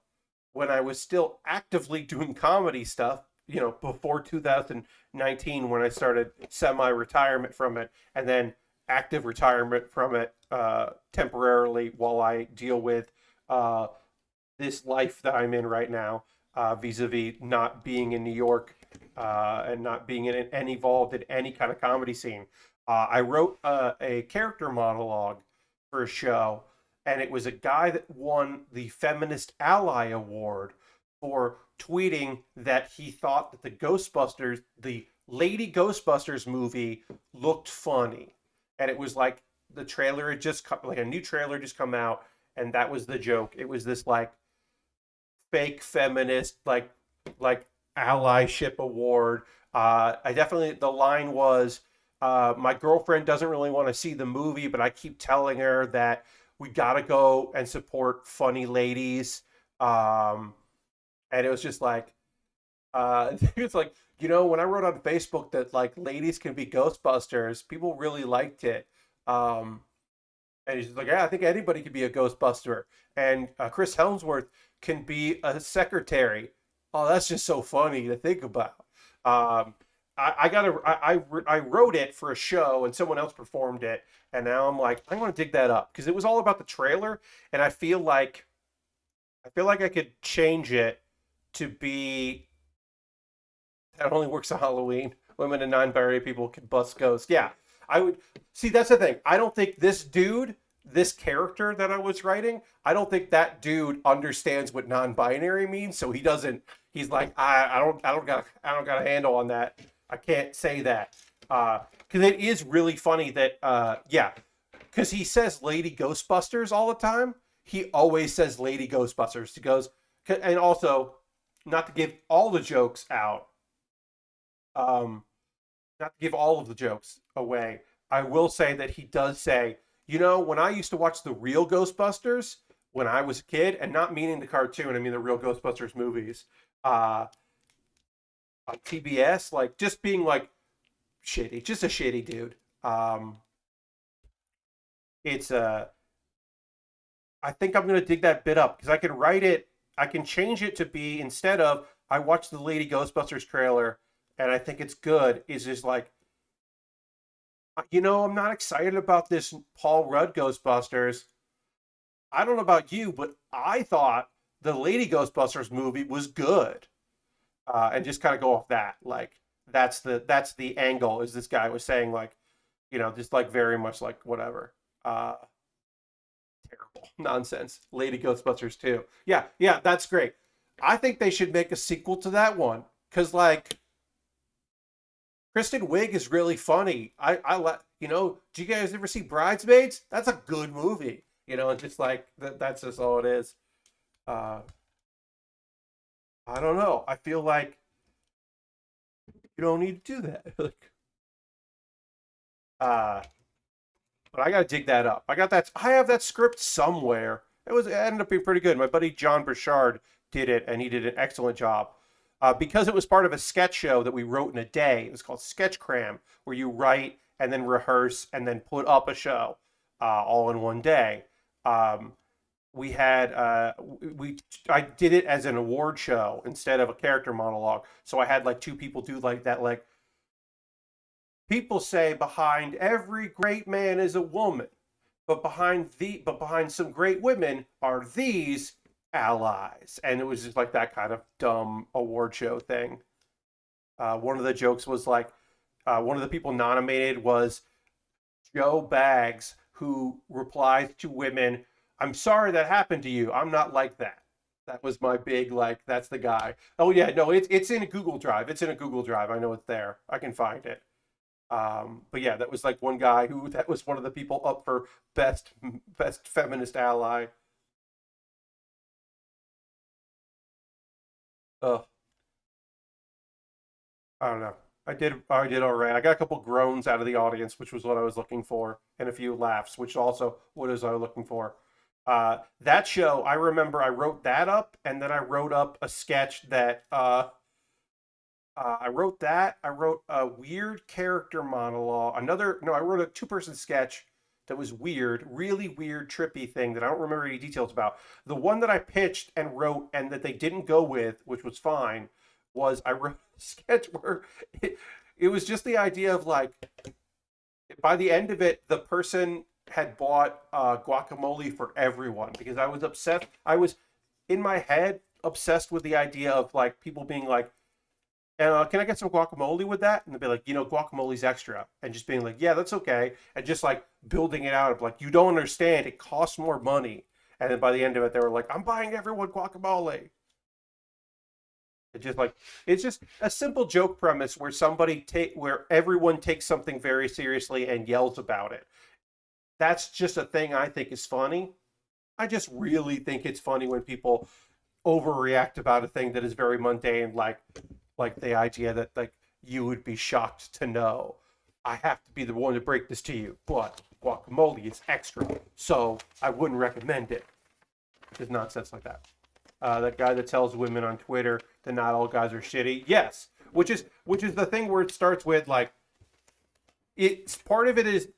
when I was still actively doing comedy stuff, before 2019, when I started semi-retirement from it, and then active retirement from it temporarily while I deal with uh, this life that I'm in right now, vis-a-vis not being in New York and not being involved in any kind of comedy scene. I wrote a character monologue for a show, and it was a guy that won the Feminist Ally Award for tweeting that he thought that the Lady Ghostbusters movie looked funny, and it was like the trailer had just come, like a new trailer just come out, and that was the joke. It was this like fake feminist like allyship award. I definitely the line was, my girlfriend doesn't really want to see the movie, but I keep telling her that we gotta go and support funny ladies. And it was just like, it's like, when I wrote on Facebook that like ladies can be Ghostbusters, people really liked it. Um, and he's like, yeah, I think anybody could be a Ghostbuster. And Chris Helmsworth can be a secretary. Oh, that's just so funny to think about. Um, I wrote it for a show and someone else performed it. And now I'm like, I want to dig that up because it was all about the trailer. And I feel like I could change it to be that only works on Halloween. Women and non-binary people can bust ghosts. Yeah, I would see. That's the thing. I don't think this character that I was writing, I don't think that dude understands what non-binary means. So he doesn't. He's like, I don't got a handle on that. I can't say that. Because it is really funny that, yeah, because he says Lady Ghostbusters all the time. He always says Lady Ghostbusters. He goes, and also, not to give all the jokes out, um, not to give all of the jokes away, I will say that he does say, when I used to watch the real Ghostbusters when I was a kid, and not meaning the cartoon, I mean the real Ghostbusters movies, uh, on TBS, like just being like shitty, just a shitty dude. Um, it's I think I'm gonna dig that bit up because I can write it. I can change it to be instead of I watched the Lady Ghostbusters trailer and I think it's good. Is just like I'm not excited about this Paul Rudd Ghostbusters. I don't know about you, but I thought the Lady Ghostbusters movie was good, and just kind of go off that. Like that's the angle. Is this guy was saying like, just like very much like whatever. Terrible nonsense. Lady Ghostbusters 2. Yeah, yeah, that's great. I think they should make a sequel to that one because like Kristen Wiig is really funny. Do you guys ever see Bridesmaids? That's a good movie. And just like that's just all it is. Uh, I don't know. I feel like you don't need to do that. like, uh, but I gotta dig that up. I have that script somewhere. It ended up being pretty good. My buddy John Burchard did it, and he did an excellent job. Because it was part of a sketch show that we wrote in a day. It was called Sketch Cram, where you write and then rehearse and then put up a show all in one day. Um, we had we I did it as an award show instead of a character monologue. So I had like two people do like that, like people say behind every great man is a woman, but behind some great women are these allies. And it was just like that kind of dumb award show thing. One of the jokes was like, one of the people nominated was Joe Baggs, who replies to women, "I'm sorry that happened to you. I'm not like that." That was my big, like, that's the guy. Oh yeah, no, it's in a Google Drive. It's in a Google Drive. I know it's there. I can find it. But yeah, that was like one guy who that was one of the people up for best feminist ally. Ugh, I don't know. I did all right. I got a couple groans out of the audience, which was what I was looking for, and a few laughs, which also what is I was looking for. That show, I remember I wrote that up, and then I wrote up a sketch that I wrote that. I wrote a weird character monologue. No, I wrote a two-person sketch that was weird, really weird, trippy thing that I don't remember any details about. The one that I pitched and wrote and that they didn't go with, which was fine, was I wrote a sketch where it was just the idea of like, by the end of it, the person had bought guacamole for everyone because I was obsessed. I was in my head obsessed with the idea of like people being like, can I get some guacamole with that? And they'd be like, guacamole's extra. And just being like, yeah, that's okay. And just like building it out of like, you don't understand. It costs more money. And then by the end of it, they were like, I'm buying everyone guacamole. It's just like, it's just a simple joke premise where where everyone takes something very seriously and yells about it. That's just a thing I think is funny. I just really think it's funny when people overreact about a thing that is very mundane, like the idea that like you would be shocked to know I have to be the one to break this to you, but guacamole is extra, so I wouldn't recommend it. Just nonsense like that. That guy that tells women on Twitter that not all guys are shitty. Yes, which is the thing where it starts with like it's part of it is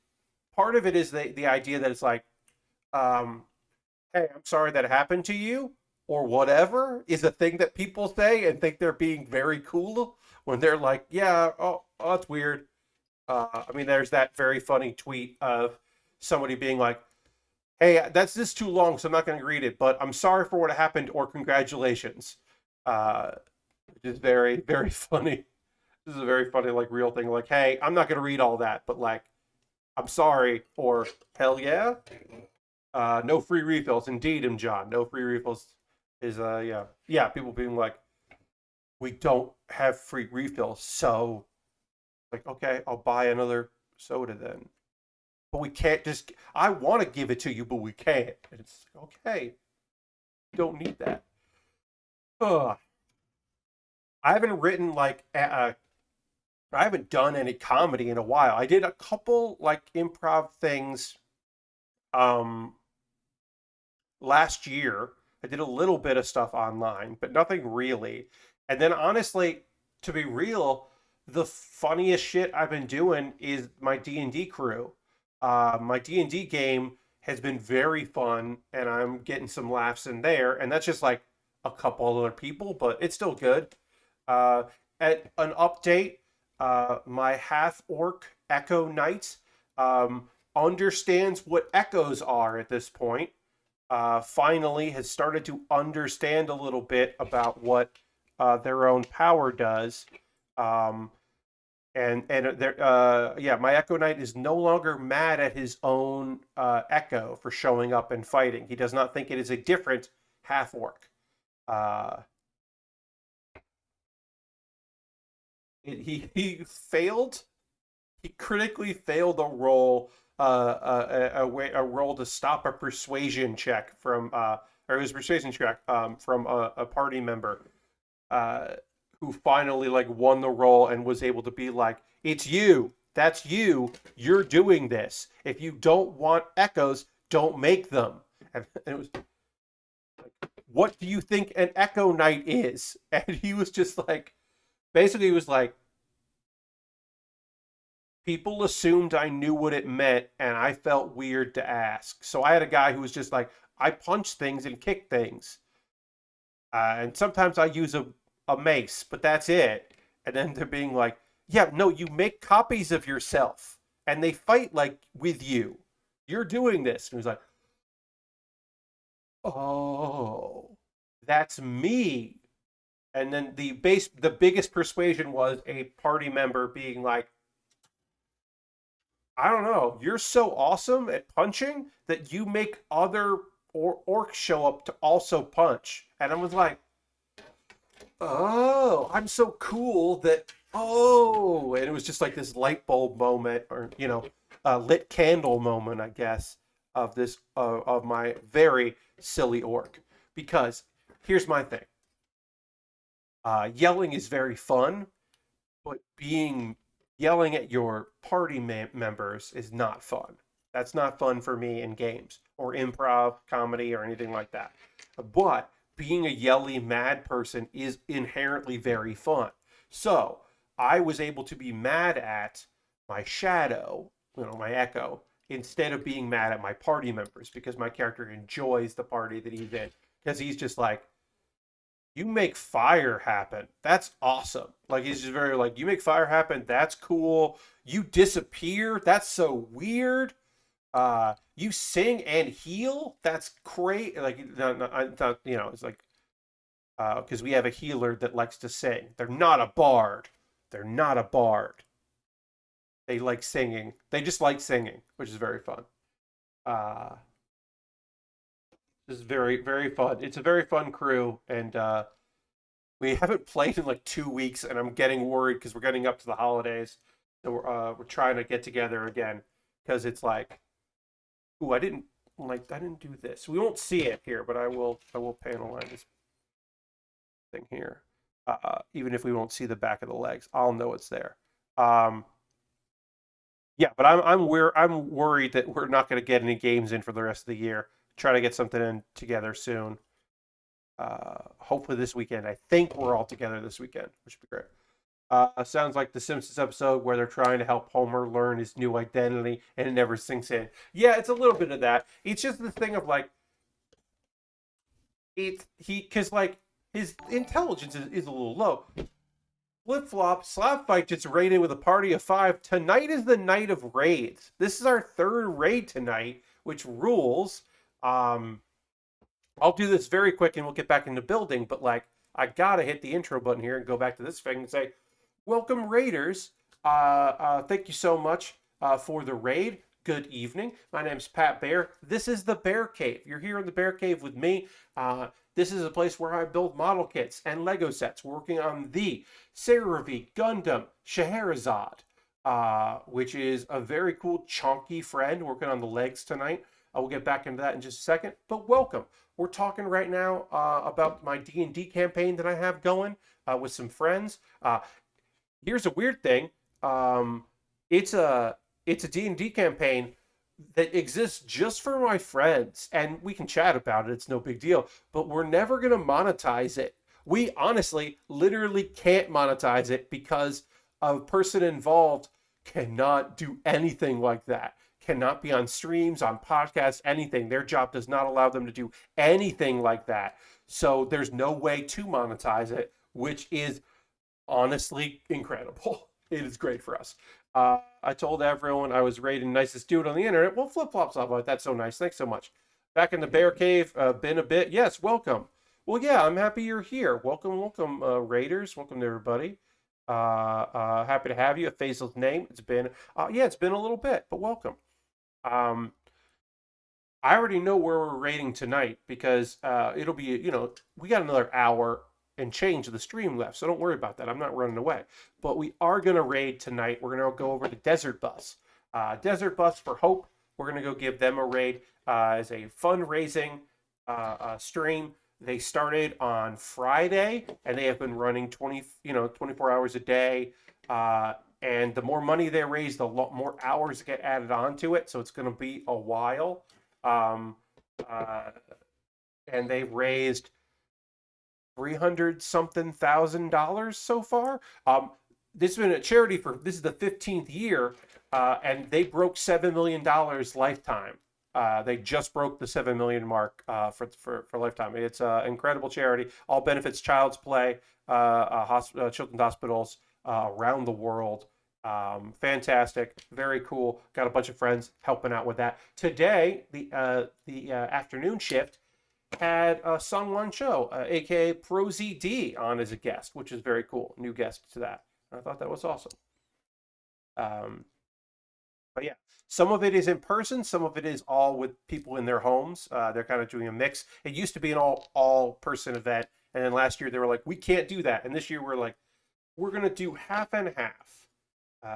the idea that it's like, um, hey, I'm sorry that happened to you, or whatever, is a thing that people say and think they're being very cool when they're like, yeah, oh that's weird. I mean, there's that very funny tweet of somebody being like, hey, that's this too long, so I'm not going to read it, but I'm sorry for what happened, or congratulations. Uh, which is very, very funny. This is a very funny, like, real thing. Like, hey, I'm not going to read all that, but like, I'm sorry, or hell yeah. No free refills. Indeed, John. No free refills is yeah. Yeah, people being like, we don't have free refills, so like, okay, I'll buy another soda then. But we can't just I want to give it to you, but we can't. And it's okay. Don't need that. Ugh. I haven't written like I haven't done any comedy in a while. I did a couple like improv things um last year. I did a little bit of stuff online, but nothing really. And then honestly, to be real, the funniest shit I've been doing is my D&D crew. My D&D game has been very fun and I'm getting some laughs in there, and that's just like a couple other people, but it's still good. Uh, at an update, my half orc Echo Knight understands what echoes are at this point. Finally has started to understand a little bit about what their own power does. Um, and there, yeah, my Echo Knight is no longer mad at his own Echo for showing up and fighting. He does not think it is a different half orc. Uh, he failed. He critically failed a roll, a roll to stop a persuasion check from, or it was a persuasion check from a party member, uh, who finally like won the roll and was able to be like, "It's you. That's you. You're doing this. If you don't want echoes, don't make them." And it was, what do you think an Echo Knight is? And he was just like, basically, he was like, people assumed I knew what it meant, and I felt weird to ask. So I had a guy who was just like, I punch things and kick things. And sometimes I use a mace, but that's it. And then they're being like, Yeah, no, you make copies of yourself and they fight like with you. You're doing this. And he's like, oh, that's me. And then the biggest persuasion was a party member being like, I don't know, you're so awesome at punching that you make other orcs show up to also punch. And I was like, oh, I'm so cool that, oh, and it was just like this light bulb moment, or, lit candle moment, I guess, of this, of my very silly orc. Because here's my thing, yelling is very fun, but yelling at your party members is not fun. That's not fun for me in games or improv, comedy, or anything like that. But being a yelly, mad person is inherently very fun. So I was able to be mad at my shadow, my echo, instead of being mad at my party members because my character enjoys the party that he's in. Because he's just like, you make fire happen. That's awesome. Like, he's just very like, you make fire happen. That's cool. You disappear. That's so weird. You sing and heal. That's great. Like, it's like, because we have a healer that likes to sing. They're not a bard. They're not a bard. They like singing. They just like singing, which is very fun. Uh, this is very, very fun. It's a very fun crew, and we haven't played in like 2 weeks, and I'm getting worried because we're getting up to the holidays. So we're trying to get together again because it's like, ooh, I didn't do this. We won't see it here, but I will panel line this thing here. Even if we won't see the back of the legs, I'll know it's there. Yeah, but I'm worried that we're not going to get any games in for the rest of the year. Try to get something in together soon. Hopefully this weekend. I think we're all together this weekend, which would be great. Sounds like the Simpsons episode where they're trying to help Homer learn his new identity and it never sinks in. Yeah, it's a little bit of that. It's just the thing of like, because like his intelligence is a little low. Flip flop, slap fight just raided with a party of 5. Tonight is the night of raids. This is our 3rd raid tonight, which rules. I'll do this very quick and we'll get back into building, but like, I gotta hit the intro button here and go back to this thing and say, welcome raiders. Thank you so much for the raid. Good evening. My name is Pat Bear. This is the Bear Cave. You're here in the Bear Cave with me. This is a place where I build model kits and Lego sets, working on the Seravee Gundam Scheherazade, which is a very cool chunky friend working on the legs tonight. I will get back into that in just a second, but welcome. We're talking right now about my D&D campaign that I have going with some friends. Here's a weird thing. It's a D&D campaign that exists just for my friends, and we can chat about it. It's no big deal, but we're never going to monetize it. We honestly, literally can't monetize it because a person involved cannot do anything like that. Cannot be on streams, on podcasts, anything. Their job does not allow them to do anything like that. So there's no way to monetize it, which is honestly incredible. It is great for us. I told everyone I was rated nicest dude on the internet. Well, flip flops off about that's so nice. Thanks so much. Back in the Bear Cave, been a bit. Yes, welcome. Well, yeah, I'm happy you're here. Welcome, raiders. Welcome to everybody. Happy to have you. Faisal's name. It's been it's been a little bit, but welcome. I already know where we're raiding tonight because it'll be, we got another hour and change of the stream left, so don't worry about that. I'm not running away. But we are going to raid tonight. We're going to go over to Desert Bus. Desert Bus for Hope. We're going to go give them a raid as a fundraising stream. They started on Friday, and they have been running 24 hours a day. And the more money they raise, the more hours get added onto it. So it's going to be a while. And they raised $300-something thousand so far. This has been a charity this is the 15th year, and they broke $7 million lifetime. They just broke the 7 million mark for lifetime. It's an incredible charity. All benefits child's play, children's hospitals, around the world. Fantastic, very cool. Got a bunch of friends helping out with that. Today, the afternoon shift had Sung One Show, aka Pro ZD, on as a guest, which is very cool. New guest to that. I thought that was awesome. Um, but yeah, some of it is in person, some of it is all with people in their homes. They're kind of doing a mix. It used to be an all person event, and then last year they were like, we can't do that, and this year we're like, we're gonna do half and half,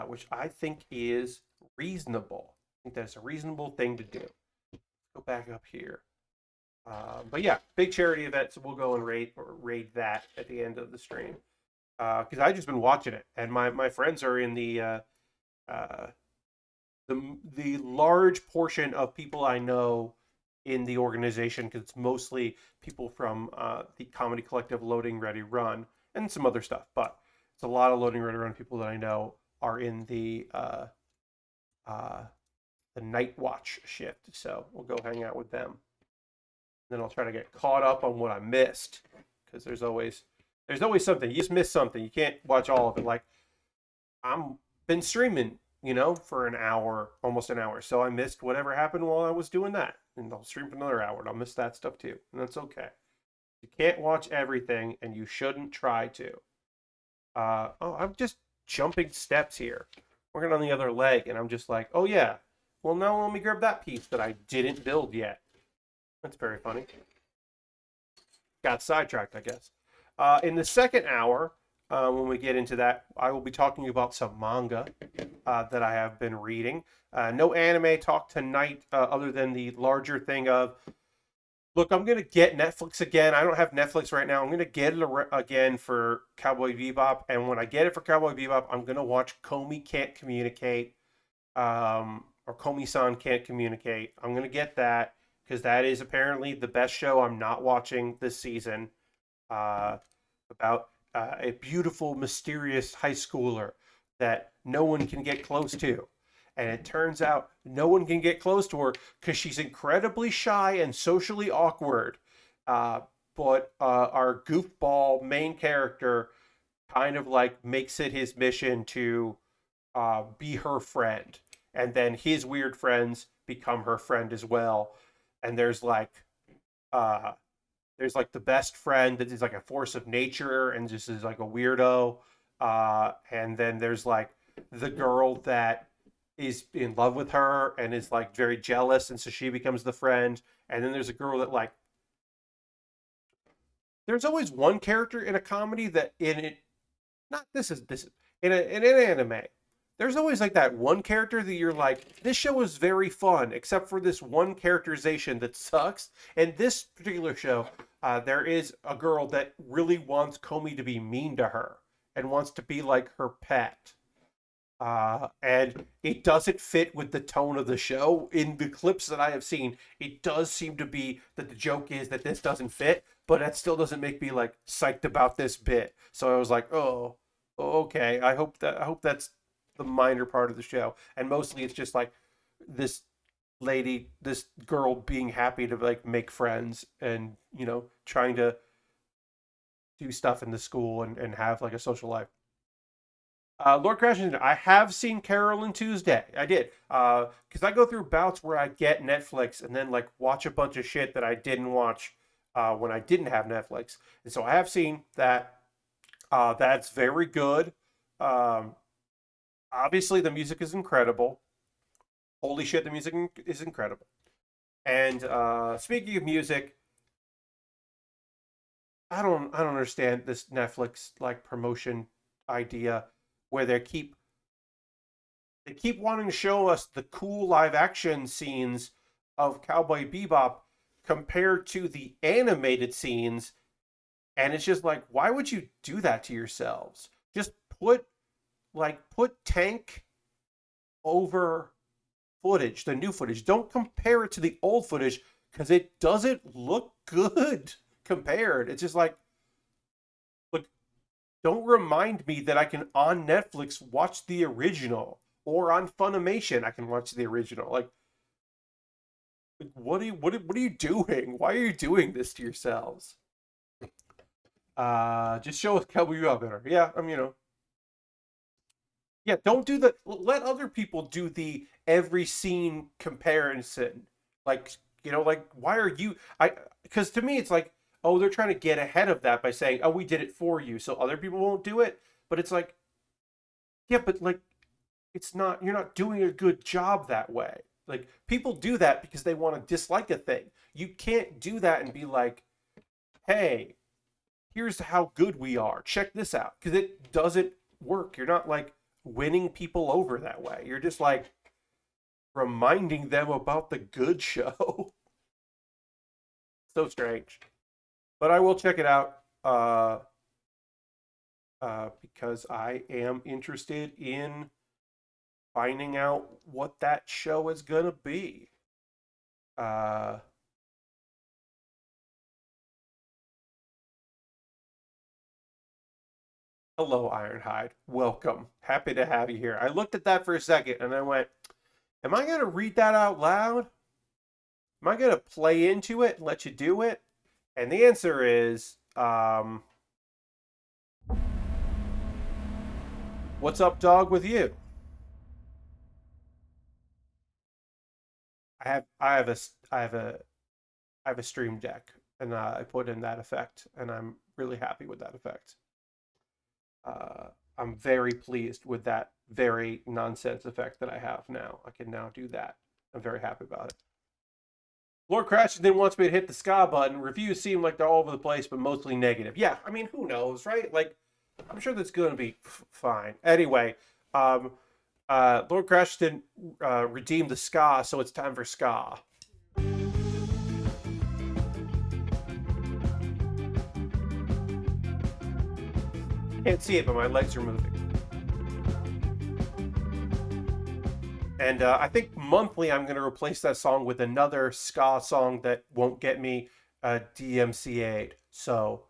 which I think is reasonable. I think that's a reasonable thing to do. Go back up here. But yeah, big charity event, so we'll go and raid that at the end of the stream. Because I just been watching it, and my friends are in uh, the large portion of people I know in the organization, because it's mostly people from the comedy collective Loading Ready Run and some other stuff, but it's a lot of Loading Ready Run people that I know are in the night watch shift, so we'll go hang out with them. Then I'll try to get caught up on what I missed, because there's always something. You just miss something. You can't watch all of it. Like, I'm been streaming, for an hour, almost an hour. So I missed whatever happened while I was doing that. And I'll stream for another hour and I'll miss that stuff too. And that's okay. You can't watch everything, and you shouldn't try to. I'm just jumping steps here. Working on the other leg, and I'm just like, oh yeah. Well, now let me grab that piece that I didn't build yet. That's very funny. Got sidetracked, I guess. In the second hour, when we get into that, I will be talking about some manga that I have been reading. No anime talk tonight, other than the larger thing of, look, I'm going to get Netflix again. I don't have Netflix right now. I'm going to get it again for Cowboy Bebop. And when I get it for Cowboy Bebop, I'm going to watch Komi Can't Communicate, or Komi-san Can't Communicate. I'm going to get that, because that is apparently the best show I'm not watching this season, about a beautiful, mysterious high schooler that no one can get close to. And it turns out no one can get close to her because she's incredibly shy and socially awkward. But our goofball main character kind of like makes it his mission to be her friend. And then his weird friends become her friend as well. And there's like the best friend that is like a force of nature and just is like a weirdo. And then there's like the girl that is in love with her and is like very jealous, and so she becomes the friend. And then there's a girl that like, there's always one character in a comedy that in it, not this is in an anime, there's always like that one character that you're like, this show is very fun, except for this one characterization that sucks. And this particular show, there is a girl that really wants Komi to be mean to her and wants to be like her pet. And it doesn't fit with the tone of the show. In the clips that I have seen, it does seem to be that the joke is that this doesn't fit, but that still doesn't make me like psyched about this bit. So I was like, oh, okay. I hope that's the minor part of the show, and mostly it's just like this this girl being happy to like make friends and trying to do stuff in the school and have like a social life. Lord Crashington, I have seen Carol and Tuesday. I did. Because I go through bouts where I get Netflix and then like watch a bunch of shit that I didn't watch when I didn't have Netflix. And so I have seen that. That's very good. Obviously, the music is incredible. Holy shit, the music is incredible. And speaking of music, I don't understand this Netflix like promotion idea where they keep wanting to show us the cool live action scenes of Cowboy Bebop compared to the animated scenes, and it's just like, why would you do that to yourselves? Just put Tank over footage, the new footage. Don't compare it to the old footage because it doesn't look good compared. It's just like, look, don't remind me that I can on Netflix watch the original, or on Funimation I can watch the original. Like what are you doing? Why are you doing this to yourselves? Just show us Cowboy Bebop better. Yeah, Yeah, don't do the let other people do the every scene comparison. Like, like why are you I because to me it's like, oh, they're trying to get ahead of that by saying, "Oh, we did it for you so other people won't do it." But it's like, yeah, but like it's not you're not doing a good job that way. Like people do that because they want to dislike a thing. You can't do that and be like, "Hey, here's how good we are. Check this out." Because it doesn't work. You're not like winning people over that way. You're just like reminding them about the good show. So strange. But I will check it out because I am interested in finding out what that show is going to be. Uh, Hello, Ironhide. Welcome. Happy to have you here. I looked at that for a second and I went, am I going to read that out loud? Am I going to play into it and let you do it? And the answer is, what's up, dog, with you? I have a Stream Deck, and I put in that effect, and I'm really happy with that effect. Uh, I'm very pleased with that very nonsense effect that I have now. I can now do that. I'm very happy about it. Lord Crashington wants me to hit the ska button. Reviews seem like they're all over the place, but mostly negative. Yeah, I mean, who knows, right? Like, I'm sure that's going to be fine. Anyway, um, Lord Crashington redeemed the ska, so it's time for ska. Can't see it, but my legs are moving. And I think monthly I'm going to replace that song with another ska song that won't get me DMCA'd. So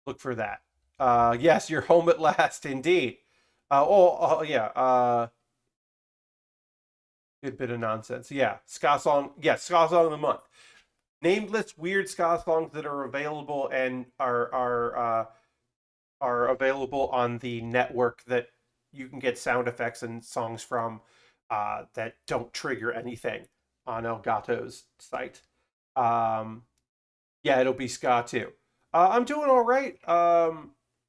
look for that. Yes, you're home at last, indeed. Yeah. Good bit of nonsense. Yeah, ska song. Yeah, ska song of the month. Nameless weird ska songs that are available and are available on the network that you can get sound effects and songs from that don't trigger anything on Elgato's site. Um, yeah, it'll be ska too. I'm doing all right.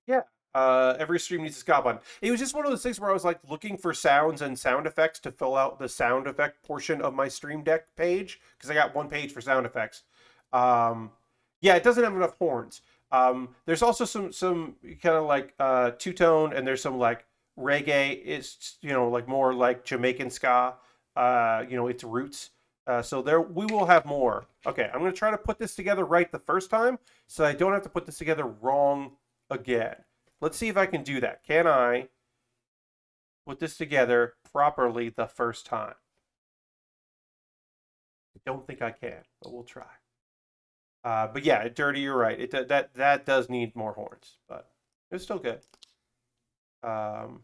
Yeah. Every stream needs a ska button. It was just one of those things where I was like looking for sounds and sound effects to fill out the sound effect portion of my Stream Deck page because I got one page for sound effects. Um, yeah, it doesn't have enough horns. There's also some kind of like two tone, and there's some like reggae. It's like more like Jamaican ska. Its roots. So there, we will have more. Okay, I'm going to try to put this together right the first time, so I don't have to put this together wrong again. Let's see if I can do that. Can I put this together properly the first time? I don't think I can, but we'll try. But yeah, Dirty, you're right. That does need more horns, but it's still good. Um,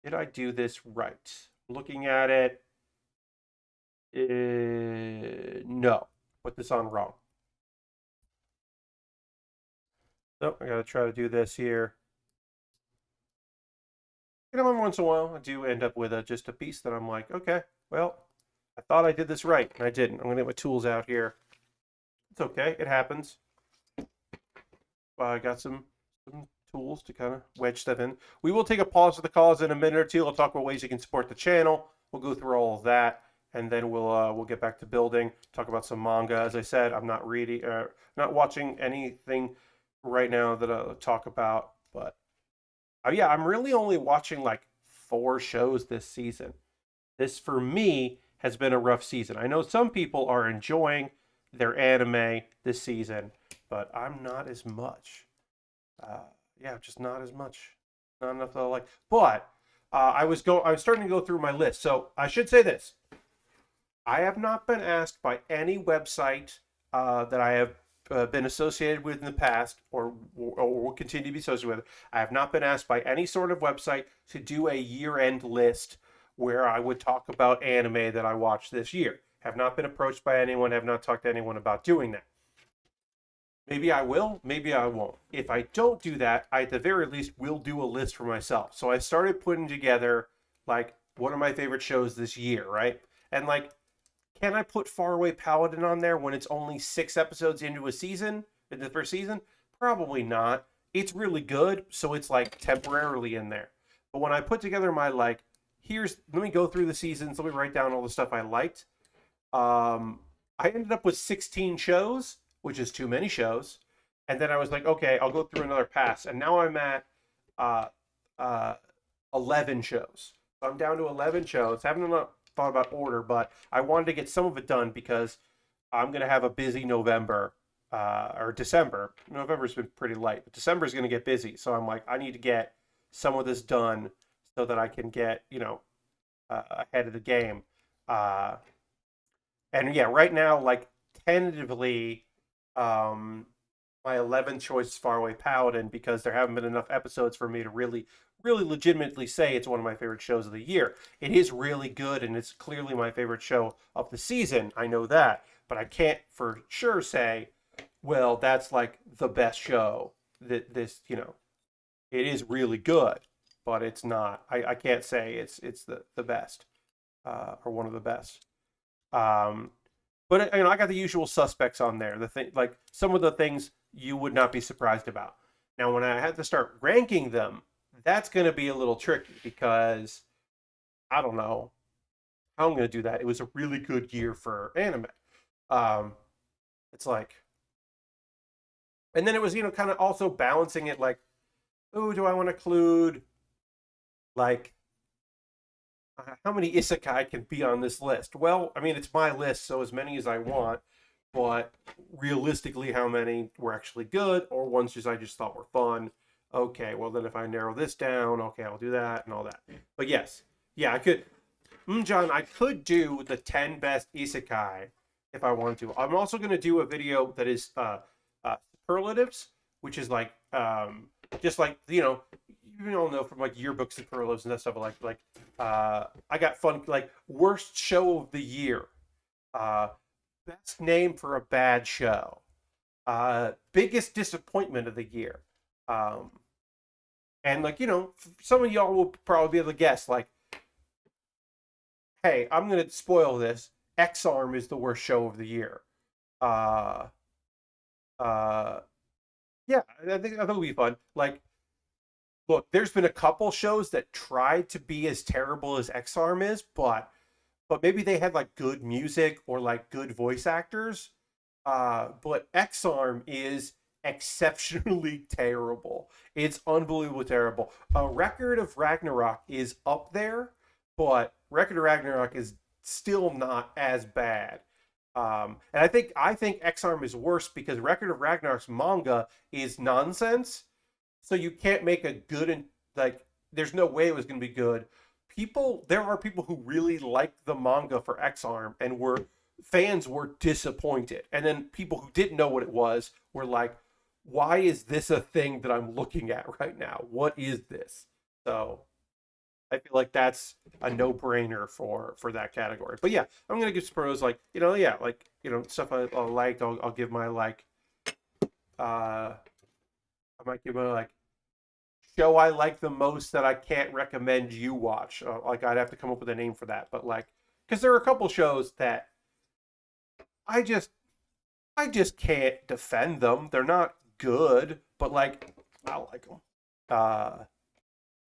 did I do this right? Looking at it, no. Put this on wrong. So I gotta try to do this here. Every once in a while, I do end up with just a piece that I'm like, okay, well, I thought I did this right, and I didn't. I'm gonna get my tools out here. It's okay, it happens. I got some tools to kind of wedge stuff in. We will take a pause for the calls in a minute or two. I'll talk about ways you can support the channel. We'll go through all of that, and then we'll get back to building. Talk about some manga. As I said, I'm not reading, not watching anything right now that I'll talk about. But yeah, I'm really only watching like 4 shows this season. This for me has been a rough season. I know some people are enjoying their anime this season, but I'm not as much. Yeah, just not as much. Not enough that I like. But I was starting to go through my list. So I should say this: I have not been asked by any website that I have been associated with in the past, or will continue to be associated with. I have not been asked by any sort of website to do a year-end list where I would talk about anime that I watched this year. Have not been approached by anyone. Have not talked to anyone about doing that. Maybe I will, maybe I won't. If I don't do that, I at the very least will do a list for myself. So I started putting together like what are my favorite shows this year, right? And like, can I put Faraway Paladin on there when it's only 6 episodes into a season, in the first season? Probably not. It's really good, so it's like temporarily in there. But when I put together my like, let me go through the seasons, let me write down all the stuff I liked. Um, I ended up with 16 shows, which is too many shows. And then I was like, okay, I'll go through another pass. And now I'm at uh, uh, 11 shows. So I'm down to 11 shows. Haven't thought about order, but I wanted to get some of it done because I'm going to have a busy November or December. November's been pretty light, but December's going to get busy. So I'm like, I need to get some of this done so that I can get, ahead of the game. Uh, and yeah, right now, like tentatively, my 11th choice is Faraway Paladin because there haven't been enough episodes for me to really legitimately say it's one of my favorite shows of the year. It is really good and it's clearly my favorite show of the season. I know that, but I can't for sure say, well, that's like the best show that it is really good, but it's not. I can't say it's the best or one of the best. Um, but I got the usual suspects on there. The thing, like some of the things you would not be surprised about. Now, when I had to start ranking them, that's going to be a little tricky because I don't know how I'm going to do that. It was a really good year for anime. Um, it's like, and then it was kind of also balancing it like, oh, do I want to include like how many isekai can be on this list? Well, I mean, it's my list, so as many as I want. But realistically, how many were actually good, or ones I just thought were fun? Okay, well then if I narrow this down, okay, I'll do that and all that. But yes, yeah, I could. John, I could do the 10 best isekai if I wanted to. I'm also going to do a video that is superlatives, which is like just like you all know from like yearbook superlatives and that stuff. I got fun like worst show of the year, best name for a bad show, biggest disappointment of the year, um, and like some of y'all will probably be able to guess like, hey, I'm gonna spoil this. X Arm is the worst show of the year. Uh, uh, yeah, I think it'll be fun. Like, look, there's been a couple shows that tried to be as terrible as X Arm is, but maybe they had like good music or like good voice actors. But X Arm is exceptionally terrible. It's unbelievably terrible. A Record of Ragnarok is up there, but Record of Ragnarok is still not as bad. And I think X Arm is worse because Record of Ragnarok's manga is nonsense. So you can't make a good and like. There's no way it was going to be good. There are people who really liked the manga for X Arm and fans were disappointed. And then people who didn't know what it was were like, why is this a thing that I'm looking at right now? What is this? So I feel like that's a no-brainer for that category. But yeah, I'm gonna give pros like yeah, like stuff I liked. I'll give my like I might give my like show I like the most that I can't recommend you watch. Like I'd have to come up with a name for that, but like because there are a couple shows that I just I just can't defend them. They're not good, but like I like them. Uh,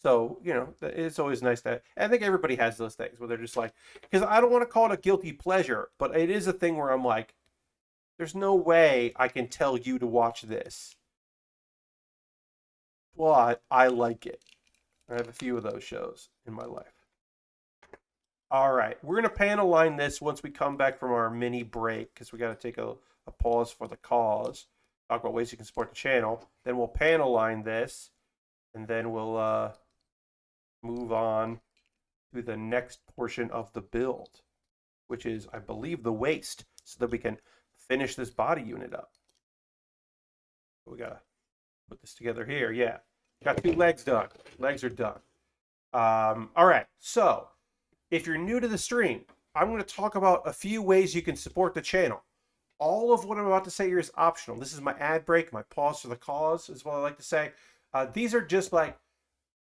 so it's always nice that I think everybody has those things where they're just like because I don't want to call it a guilty pleasure, but it is a thing where I'm like, there's no way I can tell you to watch this, but I like it. I have a few of those shows in my life. All right, we're gonna panel line this once we come back from our mini break because we got to take a pause for the cause. Talk about ways you can support the channel. Then we'll panel line this, and then we'll move on to the next portion of the build, which is, I believe, the waist, so that we can finish this body unit up. We gotta put this together here. Yeah, got 2 legs done. Legs are done. All right, so if you're new to the stream, I'm going to talk about a few ways you can support the channel. All of what I'm about to say here is optional. This is my ad break, my pause for the cause, is what I like to say. These are just like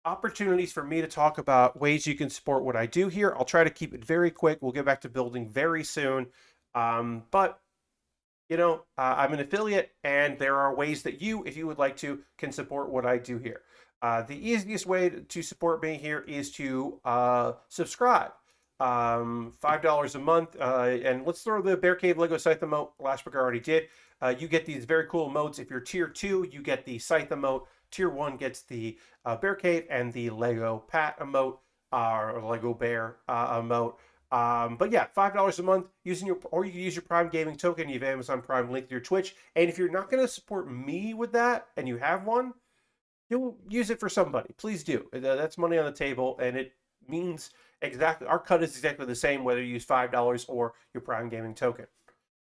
opportunities for me to talk about ways you can support what I do here. I'll try to keep it very quick. We'll get back to building very soon. But I'm an affiliate, and there are ways that you, if you would like to, can support what I do here. The easiest way to support me here is to subscribe. $5 a month. And let's throw the Bear Cave Lego Scythe emote. Last book I already did. You get these very cool emotes. If you're tier 2, you get the Scythe emote. Tier 1 gets the Bear Cave and the Lego Pat emote, or Lego Bear emote. But yeah, $5 a month using or you can use your Prime Gaming token. You have Amazon Prime linked to your Twitch. And if you're not going to support me with that, and you have one, you'll use it for somebody. Please do. That's money on the table, and it means exactly, our cut is exactly the same whether you use $5 or your Prime Gaming token.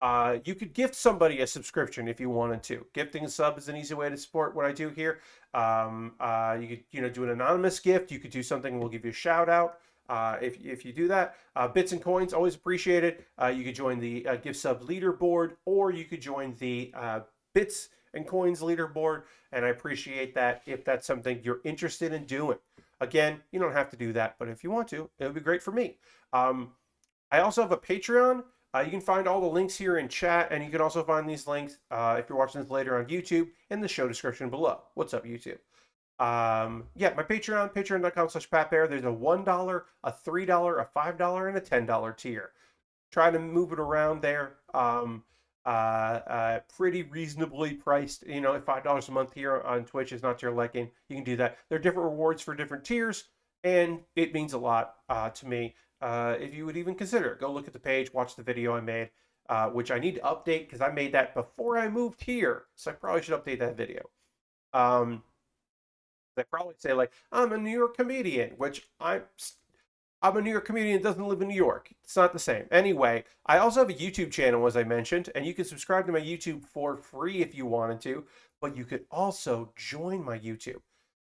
You could gift somebody a subscription if you wanted to. Gifting a sub is an easy way to support what I do here. You could, do an anonymous gift. You could do something. We'll give you a shout out. If you do that, bits and coins, always appreciated. You could join the gift sub leaderboard, or you could join the bits and coins leaderboard, and I appreciate that if that's something you're interested in doing. Again, you don't have to do that, but if you want to, it would be great for me. I also have a Patreon. You can find all the links here in chat, and you can also find these links if you're watching this later on YouTube in the show description below. What's up, YouTube? Yeah, my Patreon, patreon.com/PatBear. There's a $1, a $3, a $5, and a $10 tier. Try to move it around there. Pretty reasonably priced. If $5 a month here on Twitch is not to your liking, you can do that. There are different rewards for different tiers, and it means a lot to me. If you would even consider it, go look at the page, watch the video I made, which I need to update because I made that before I moved here, so I probably should update that video. They probably say like, I'm a New York comedian, which I'm a New York comedian that doesn't live in New York. It's not the same. Anyway, I also have a YouTube channel, as I mentioned, and you can subscribe to my YouTube for free if you wanted to, but you could also join my YouTube.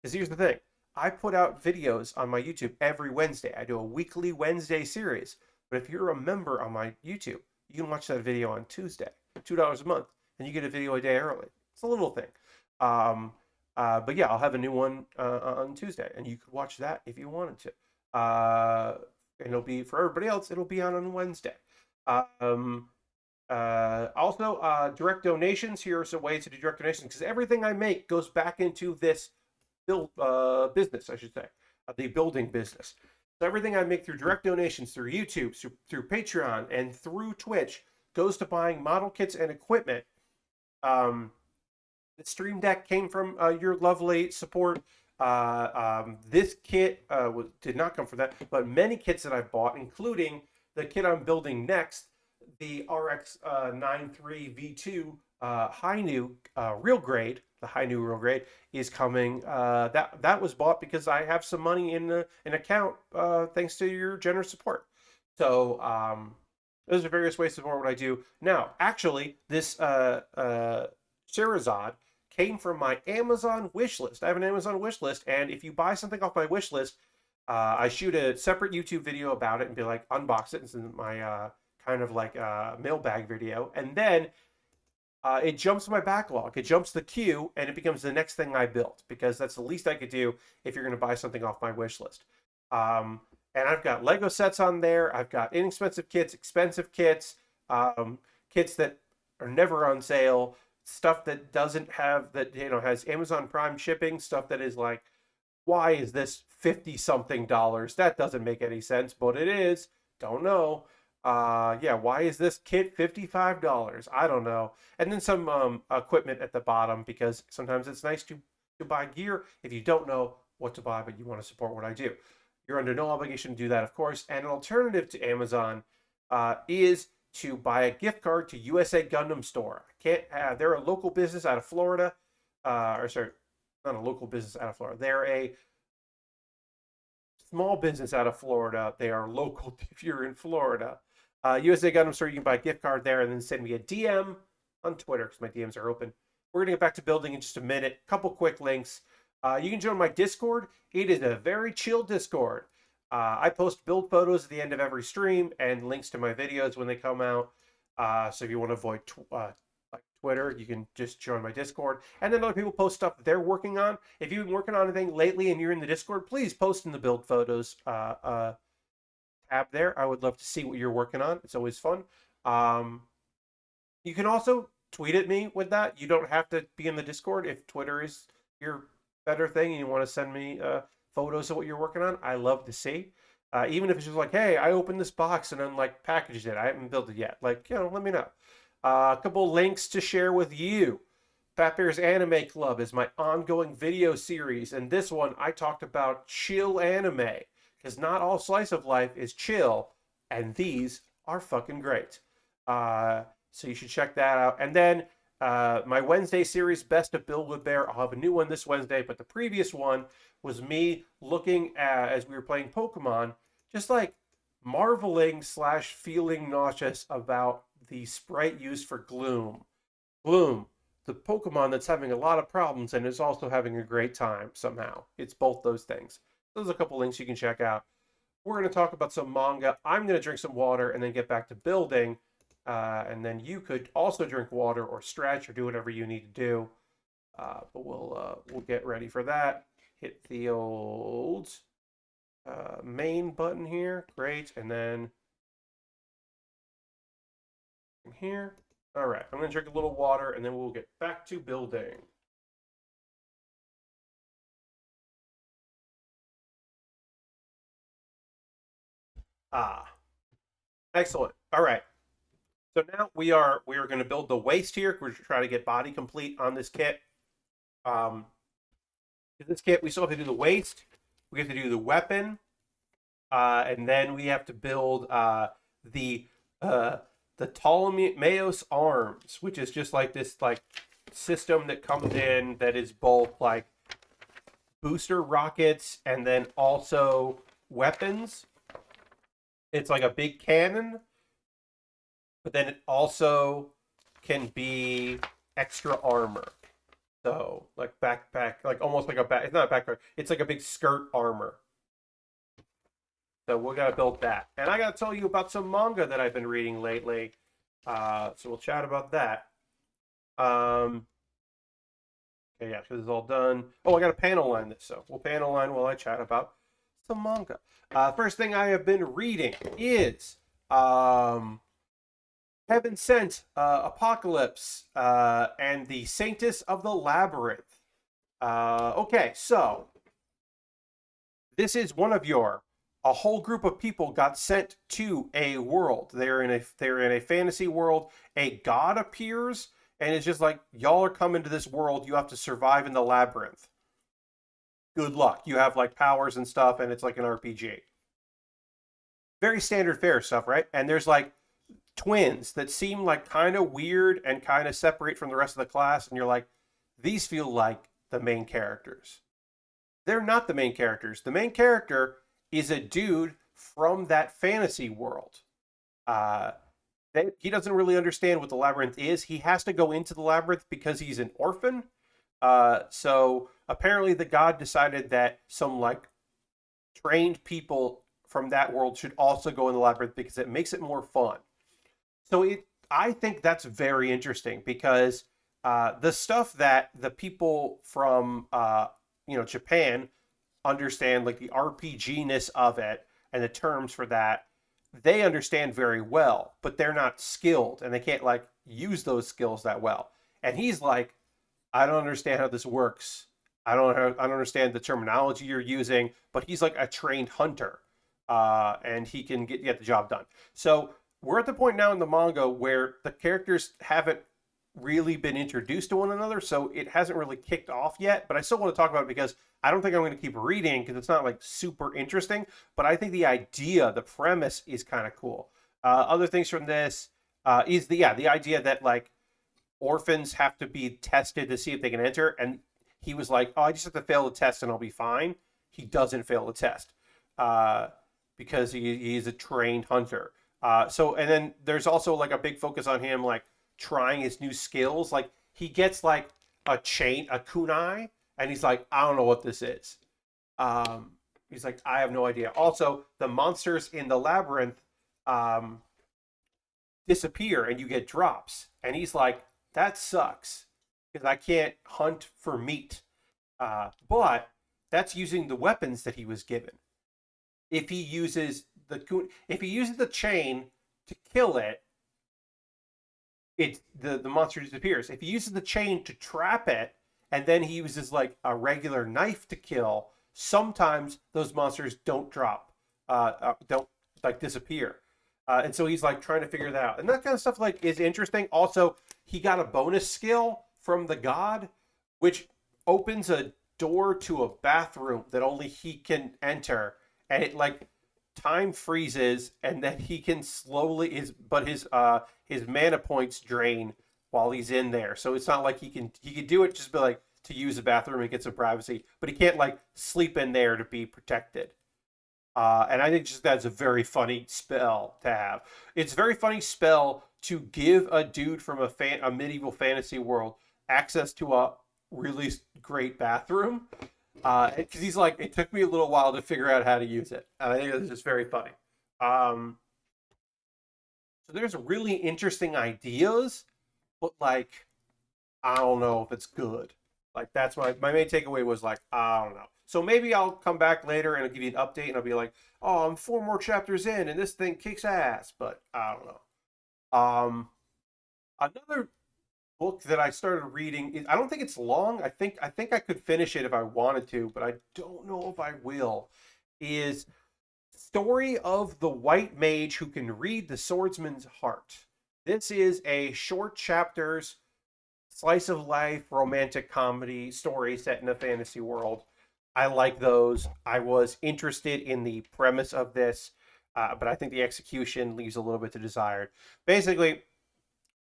Because here's the thing. I put out videos on my YouTube every Wednesday. I do a weekly Wednesday series. But if you're a member on my YouTube, you can watch that video on Tuesday, $2 a month, and you get a video a day early. It's a little thing. But yeah, I'll have a new one on Tuesday, and you could watch that if you wanted to. And it'll be, for everybody else, it'll be on Wednesday. Also, direct donations. Here's a way to do direct donations, because everything I make goes back into this business, I should say, the building business. So everything I make through direct donations, through YouTube, through Patreon, and through Twitch goes to buying model kits and equipment. The Stream Deck came from your lovely support. This kit did not come from that, but many kits that I've bought, including the kit I'm building next, the RX-93 V2 high new real grade. The high new real grade is coming. That was bought because I have some money in an account thanks to your generous support. So those are various ways to support what I do. Now, actually, this Scheherazade came from my Amazon wish list. I have an Amazon wish list, and if you buy something off my wish list, I shoot a separate YouTube video about it and be like, unbox it. It's in my kind of like mailbag video, and then it jumps my backlog. It jumps the queue, and it becomes the next thing I built, because that's the least I could do if you're going to buy something off my wish list. And I've got Lego sets on there. I've got inexpensive kits, expensive kits, kits that are never on sale, stuff that doesn't have, that has Amazon Prime shipping, stuff that is like, why is this 50 something dollars? That doesn't make any sense, but it is. Don't know. Yeah, why is this kit $55? I don't know. And then some equipment at the bottom, because sometimes it's nice to buy gear if you don't know what to buy, but you want to support what I do. You're under no obligation to do that, of course. And an alternative to Amazon is to buy a gift card to USA Gundam Store. They're a local business out of Florida. Or sorry, not a local business out of Florida. They're a small business out of Florida. They are local if you're in Florida. USA Gundam Store, you can buy a gift card there and then send me a DM on Twitter, because my DMs are open. We're going to get back to building in just a minute. Couple quick links. You can join my Discord. It is a very chill Discord. I post build photos at the end of every stream and links to my videos when they come out. So if you want to avoid like Twitter, you can just join my Discord. And then other people post stuff that they're working on. If you've been working on anything lately and you're in the Discord, please post in the build photos tab there. I would love to see what you're working on. It's always fun. Um, you can also tweet at me with that. You don't have to be in the Discord if Twitter is your better thing and you want to send me photos of what you're working on. I love to see. Even if it's just like, hey, I opened this box and then like packaged it. I haven't built it yet. Like, let me know. A couple links to share with you. Pat Bear's Anime Club is my ongoing video series, and this one I talked about chill anime because not all slice of life is chill, and these are fucking great. So you should check that out. And then my Wednesday series, Best of Build With Baer. I'll have a new one this Wednesday, but the previous one was me looking at, as we were playing Pokemon, just like marveling slash feeling nauseous about the sprite used for Gloom. Gloom, the Pokemon that's having a lot of problems and is also having a great time somehow. It's both those things. Those are a couple links you can check out. We're going to talk about some manga. I'm going to drink some water and then get back to building. And then you could also drink water or stretch or do whatever you need to do. But we'll get ready for that. Hit the old main button here. Great. And then here. All right. I'm going to drink a little water and then we'll get back to building. Excellent. All right. So now we are going to build the waist here. We're trying to get body complete on this kit. In this kit, we still have to do the waist. We have to do the weapon, and then we have to build the Ptolemaeus arms, which is just like this like system that comes in that is both like booster rockets and then also weapons. It's like a big cannon, but then it also can be extra armor. So like backpack, like almost like a back. It's not a backpack. It's like a big skirt armor. So we gotta build that. And I gotta tell you about some manga that I've been reading lately. So we'll chat about that. Okay, yeah, this is all done. Oh, I got to panel line this, so we'll panel line while I chat about some manga. First thing I have been reading is Heaven Sent, Apocalypse, and the Saintess of the Labyrinth. Okay, so this is one of a whole group of people got sent to a world. They're in a fantasy world. A god appears and it's just like, y'all are coming to this world. You have to survive in the labyrinth. Good luck. You have like powers and stuff, and it's like an RPG. Very standard fare stuff, right? And there's like twins that seem like kind of weird and kind of separate from the rest of the class, and you're like, these feel like the main characters. They're not the main characters. The main character is a dude from that fantasy world. Uh, he doesn't really understand what the labyrinth is. He has to go into the labyrinth because he's an orphan. So apparently the god decided that some like trained people from that world should also go in the labyrinth because it makes it more fun. So I think that's very interesting because the stuff that the people from Japan understand, like the RPG-ness of it and the terms for that, they understand very well, but they're not skilled and they can't like use those skills that well. And he's like, I don't understand how this works. I don't understand the terminology you're using, but he's like a trained hunter, and he can get the job done. So we're at the point now in the manga where the characters haven't really been introduced to one another, so it hasn't really kicked off yet. But I still want to talk about it because I don't think I'm going to keep reading because it's not like super interesting. But I think the idea, the premise, is kind of cool. Other things from this is the idea that like orphans have to be tested to see if they can enter, and he was like, "Oh, I just have to fail the test and I'll be fine." He doesn't fail the test because he's a trained hunter. And then there's also like a big focus on him like trying his new skills. Like he gets like a kunai, and he's like, I don't know what this is. He's like, I have no idea. Also, the monsters in the labyrinth disappear and you get drops. And he's like, that sucks because I can't hunt for meat. But that's using the weapons that he was given. If he uses the chain to kill it, the monster disappears. If he uses the chain to trap it, and then he uses like a regular knife to kill, sometimes those monsters don't drop, don't like disappear. And so he's like trying to figure that out, and that kind of stuff like is interesting. Also, he got a bonus skill from the god, which opens a door to a bathroom that only he can enter, and it like time freezes, and then he can slowly his mana points drain while he's in there. So it's not like he can do it just be like to use the bathroom and get some privacy, but he can't like sleep in there to be protected. And I think just that's a very funny spell to have. It's a very funny spell to give a dude from a medieval fantasy world access to a really great bathroom. Because he's like, it took me a little while to figure out how to use it. And I think it's just very funny. So there's really interesting ideas, but like, I don't know if it's good. Like that's my main takeaway was like, I don't know. So maybe I'll come back later and I'll give you an update and I'll be like, oh, I'm 4 more chapters in and this thing kicks ass, but I don't know. Another book that I started reading, I don't think it's long. I think I could finish it if I wanted to, but I don't know if I will. Is Story of the White Mage Who Can Read the Swordsman's Heart. This is a short chapters, slice of life, romantic comedy story set in a fantasy world. I like those. I was interested in the premise of this, but I think the execution leaves a little bit to desired. Basically,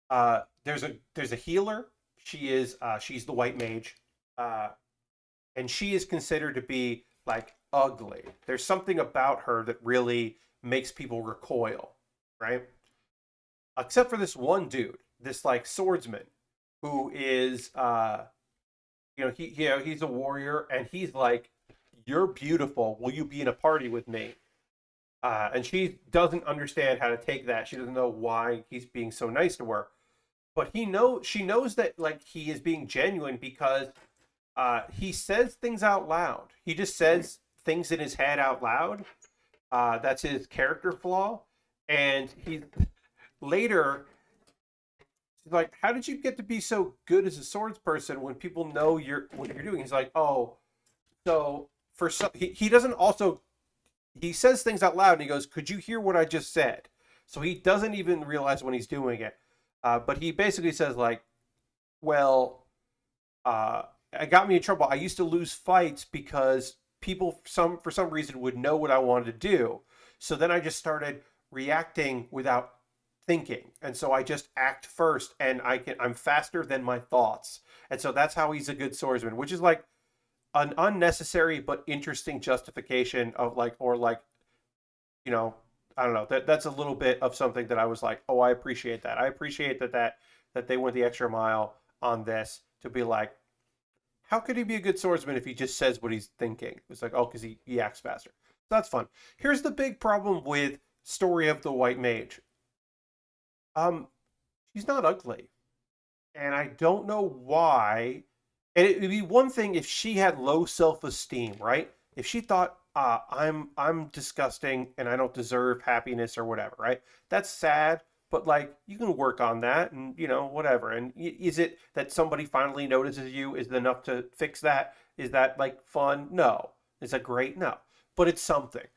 there's a healer. She's the white mage, and she is considered to be like ugly. There's something about her that really makes people recoil, right? Except for this one dude, this like swordsman, who is he's a warrior, and he's like, "You're beautiful. Will you be in a party with me?" And she doesn't understand how to take that. She doesn't know why he's being so nice to her. But she knows that like he is being genuine because he says things out loud. He just says things in his head out loud. That's his character flaw. And he later, she's like, "How did you get to be so good as a swords person when people know what you're doing?" He's like, "Oh, so for some, he doesn't also." He says things out loud and he goes, "Could you hear what I just said?" So he doesn't even realize when he's doing it. But he basically says like, "Well, it got me in trouble. I used to lose fights because people for some reason would know what I wanted to do. So then I just started reacting without thinking. And so I just act first, and I'm faster than my thoughts. And so that's how he's a good swordsman," which is like an unnecessary but interesting justification of like, or like, you know, I don't know. That's a little bit of something that I was like, "Oh, I appreciate that. I appreciate that they went the extra mile on this to be like, how could he be a good swordsman if he just says what he's thinking?" It's like, oh, because he acts faster. So that's fun. Here's the big problem with Story of the White Mage. She's not ugly, and I don't know why. And it would be one thing if she had low self-esteem, right? If she thought, I'm disgusting and I don't deserve happiness or whatever, right? That's sad, but like you can work on that, and whatever. And is it that somebody finally notices you is enough to fix that? Is that like fun? No. Is that great? No. But it's something.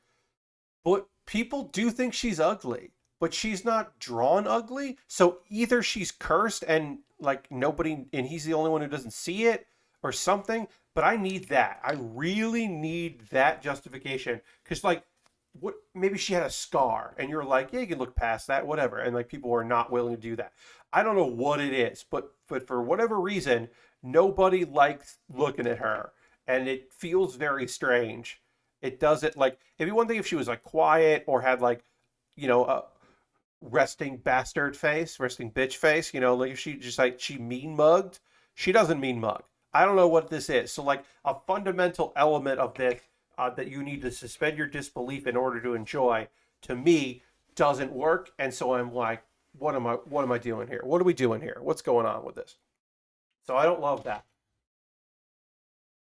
But people do think she's ugly, but she's not drawn ugly. So either she's cursed and like nobody, and he's the only one who doesn't see it, or something. But I need that. I really need that justification, because like, what? Maybe she had a scar, and you're like, yeah, you can look past that, whatever. And like people are not willing to do that. I don't know what it is, but for whatever reason, nobody likes looking at her, and it feels very strange. It doesn't like. It'd be one thing if she was like quiet or had like, a resting bastard face, resting bitch face. Like if she just like she mean mugged. She doesn't mean mug. I don't know what this is. So like a fundamental element of this that you need to suspend your disbelief in order to enjoy, to me, doesn't work. And so I'm like, what am I doing here? What are we doing here? What's going on with this? So I don't love that.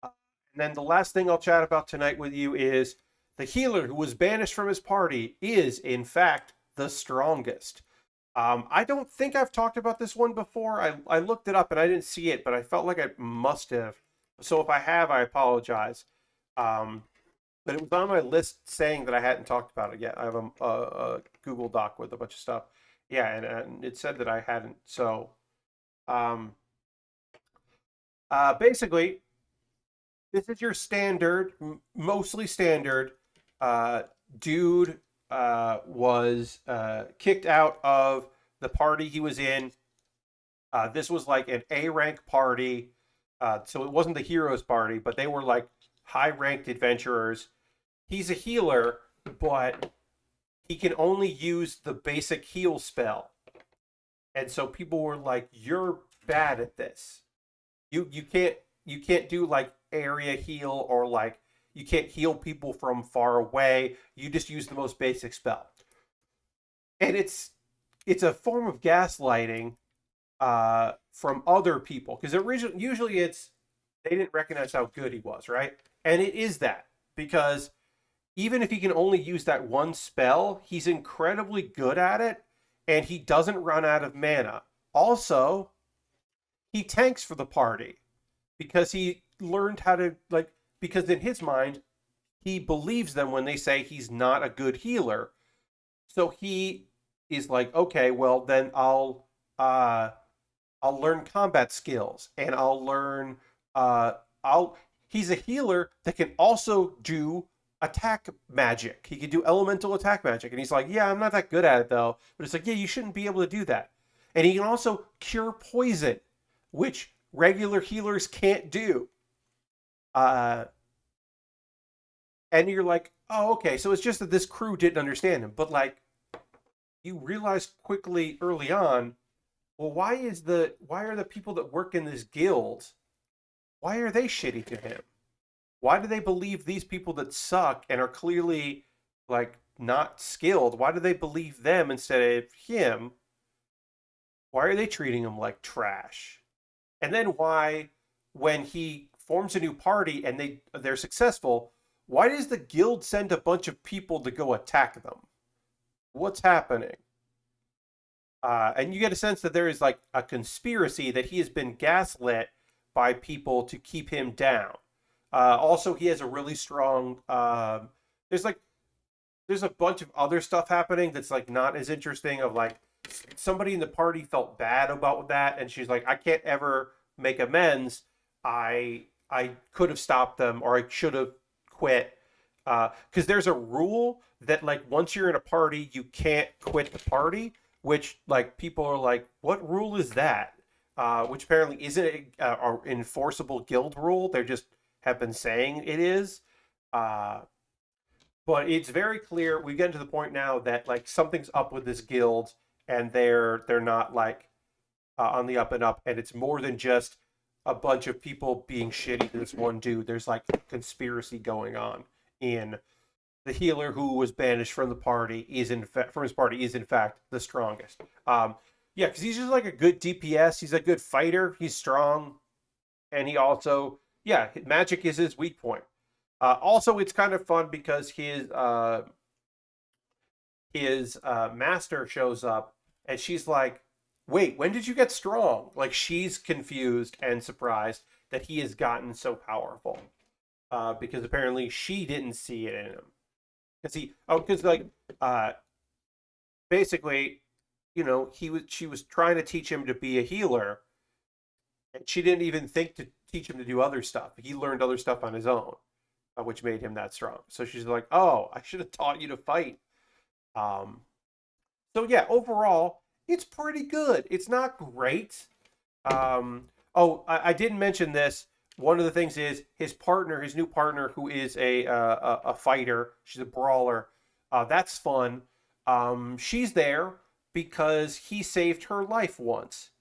And then the last thing I'll chat about tonight with you is the healer who was banished from his party is, in fact, the strongest. I don't think I've talked about this one before. I looked it up and I didn't see it, but I felt like I must have. So if I have, I apologize. Um, but it was on my list saying that I hadn't talked about it yet. I have a Google Doc with a bunch of stuff. Yeah, and it said that I hadn't. So um, basically, this is your standard, mostly standard. Uh, Dude was kicked out of the party he was in. This was like an A rank party. So it wasn't the heroes party, but they were like high ranked adventurers. He's a healer, but he can only use the basic heal spell. And so people were like, "You're bad at this. You can't do like area heal or like you can't heal people from far away. You just use the most basic spell." And it's a form of gaslighting from other people because originally usually it's they didn't recognize how good he was, right? And it is that because even if he can only use that one spell, he's incredibly good at it and he doesn't run out of mana. Also, he tanks for the party because he learned how to like because in his mind he believes them when they say he's not a good healer. So he is like, okay, well then I'll learn combat skills and I'll learn I'll he's a healer that can also do attack magic. He can do elemental attack magic. And he's like, yeah, I'm not that good at it though. But it's like, yeah, you shouldn't be able to do that. And he can also cure poison, which regular healers can't do. Uh and you're like, oh, okay, so it's just that this crew didn't understand him. But like you realize quickly early on, well, why are the people that work in this guild, why are they shitty to him? Why do they believe these people that suck and are clearly like not skilled? Why do they believe them instead of him? Why are they treating him like trash? And then why, when he forms a new party and they're successful, why does the guild send a bunch of people to go attack them? What's happening? And you get a sense that there is like a conspiracy that he has been gaslit by people to keep him down. Also, he has a really strong. There's like there's a bunch of other stuff happening that's like not as interesting. Of like somebody in the party felt bad about that, and she's like, I can't ever make amends. I could have stopped them, or I should have quit. Because there's a rule that like once you're in a party, you can't quit the party. Which like people are like, what rule is that? Which apparently isn't an enforceable guild rule. They just have been saying it is. Uh, but it's very clear. We get to the point now that like something's up with this guild, and they're not like on the up and up, and it's more than just a bunch of people being shitty to this one dude. There's like a conspiracy going on in the healer who was banished from the party from his party is in fact the strongest. Yeah, because he's just like a good DPS. He's a good fighter. He's strong, and he also magic is his weak point. Also, it's kind of fun because his master shows up, and she's like, "Wait, when did you get strong?" Like she's confused and surprised that he has gotten so powerful, because apparently she didn't see it in him. Because like basically, she was trying to teach him to be a healer, and she didn't even think to teach him to do other stuff. He learned other stuff on his own, which made him that strong. So she's like, "Oh, I should have taught you to fight." Um, so yeah, overall, it's pretty good. It's not great. I didn't mention this. One of the things is his new partner, who is a fighter. She's a brawler. That's fun. She's there because he saved her life once.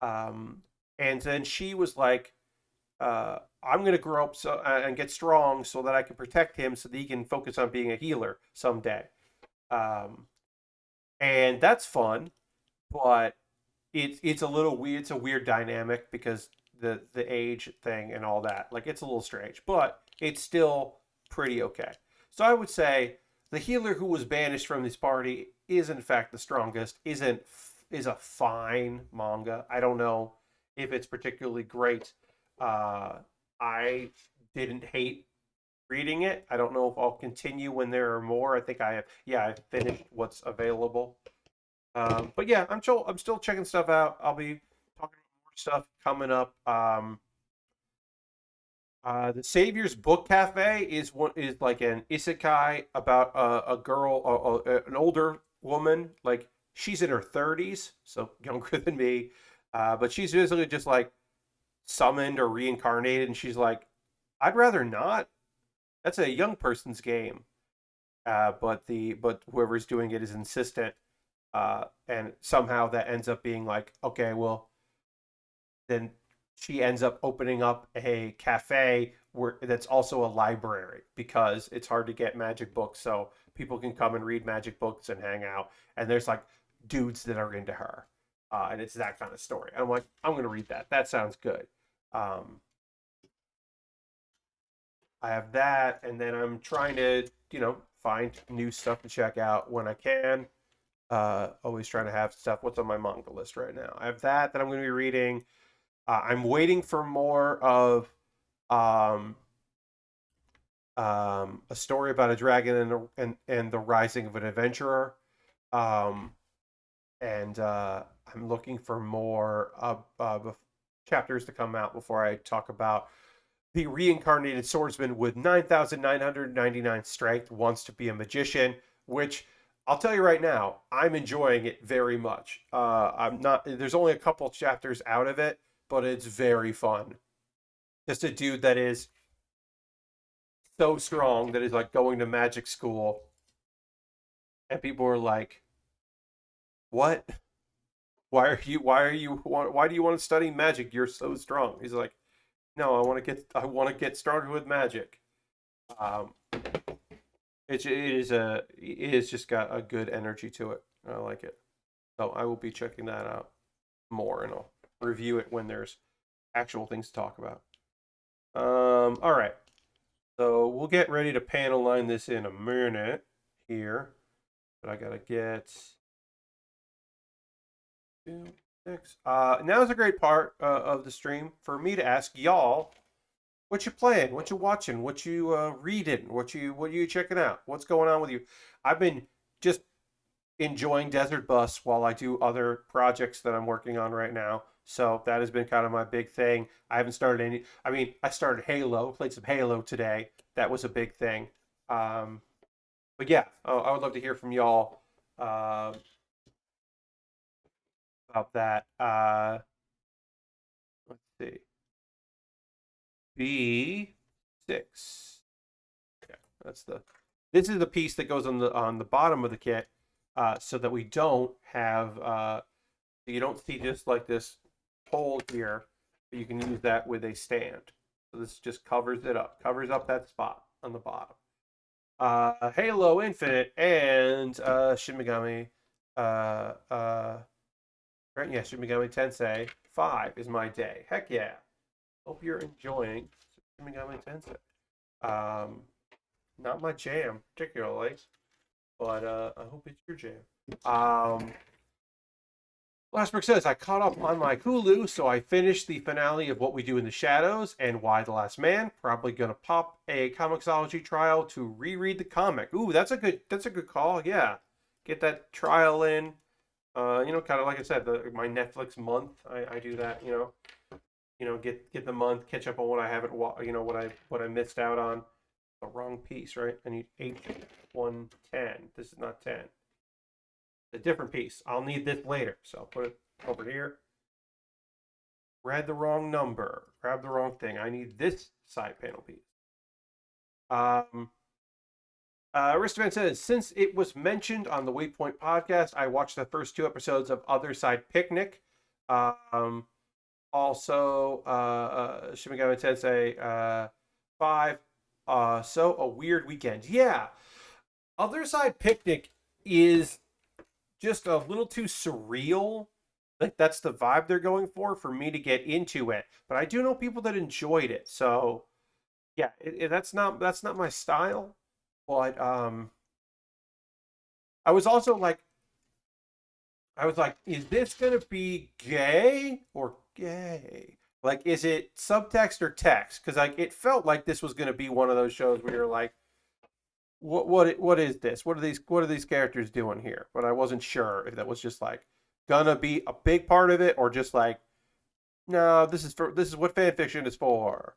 And then she was like, "I'm gonna grow up and get strong so that I can protect him, so that he can focus on being a healer someday." Um, and that's fun. but it's a little weird. It's a weird dynamic because the age thing and all that. Like it's a little strange, but it's still pretty okay. So I would say the healer who was banished from this party is in fact the strongest. Is a fine manga. I don't know if it's particularly great. I didn't hate reading it. I don't know if I'll continue when there are more. I think I have. Yeah, I've finished what's available. But yeah, I'm still checking stuff out. I'll be talking about more stuff coming up. The Savior's Book Cafe is like an isekai about a girl, an older woman. Like she's in her 30s, so younger than me. But she's basically just like summoned or reincarnated, and she's like, I'd rather not. That's a young person's game. But whoever's doing it is insistent, and somehow that ends up being like, okay, well, then she ends up opening up a cafe where that's also a library because it's hard to get magic books, so people can come and read magic books and hang out. And there's like dudes that are into her, and it's that kind of story. I'm like, I'm gonna read that. That sounds good. Um, I have that, and then I'm trying to, find new stuff to check out when I can. Always trying to have stuff. What's on my manga list right now? I have that I'm going to be reading. I'm waiting for more of um, a story about a dragon and the rising of an adventurer. Um, and I'm looking for more chapters to come out before I talk about the reincarnated swordsman with 9,999 strength wants to be a magician, which I'll tell you right now, I'm enjoying it very much. I'm not. There's only a couple chapters out of it, but it's very fun. Just a dude that is so strong that is like going to magic school, and people are like, "What? Why are you? Why are you? Why do you want to study magic? You're so strong." He's like, "No, I want to get started with magic." Um, it is just got a good energy to it. I like it. So I will be checking that out more, and I'll review it when there's actual things to talk about. All right. So we'll get ready to panel line this in a minute here, but I gotta get 2, 6. Now is a great part of the stream for me to ask y'all what you playing, what you watching, what you reading, what you checking out, what's going on with you. I've been just enjoying Desert Bus while I do other projects that I'm working on right now. So that has been kind of my big thing. I haven't started any. I mean, I started Halo, played some Halo today. That was a big thing. Um, but yeah, I would love to hear from y'all uh, about that. Let's see. B6. Yeah, that's the. This is the piece that goes on the bottom of the kit, so that we don't have you don't see just like this hole here. But you can use that with a stand. So this just covers it up, covers up that spot on the bottom. Halo Infinite and Shin Megami. Right, yeah, Shin Megami Tensei 5 is my day. Heck yeah! Hope you're enjoying Shin Megami Tensei. Um, Not my jam particularly, but I hope it's your jam. Lastbrook says, I caught up on my Hulu, so I finished the finale of What We Do in the Shadows and Why the Last Man. Probably gonna pop a Comixology trial to reread the comic. Ooh, that's a good call. Yeah, get that trial in. Kind of like I said, my Netflix month. I do that. Get the month, catch up on what I haven't. What I missed out on. The wrong piece, right? I need H110. This is not 10. A different piece. I'll need this later, so I'll put it over here. Read the wrong number. Grab the wrong thing. I need this side panel piece. Ristovan says, since it was mentioned on the Waypoint podcast, I watched the first 2 episodes of Other Side Picnic. Also, Shin Megami Tensei 5. So a weird weekend. Yeah. Other Side Picnic is just a little too surreal. Like that's the vibe they're going for me to get into it. But I do know people that enjoyed it. So yeah, that's not my style. But I was also like I was like, is this gonna be gay or gay? Like, is it subtext or text? Because like it felt like this was gonna be one of those shows where you're like, what is this? What are these characters doing here? But I wasn't sure if that was just like gonna be a big part of it or just like, no, this is what fan fiction is for.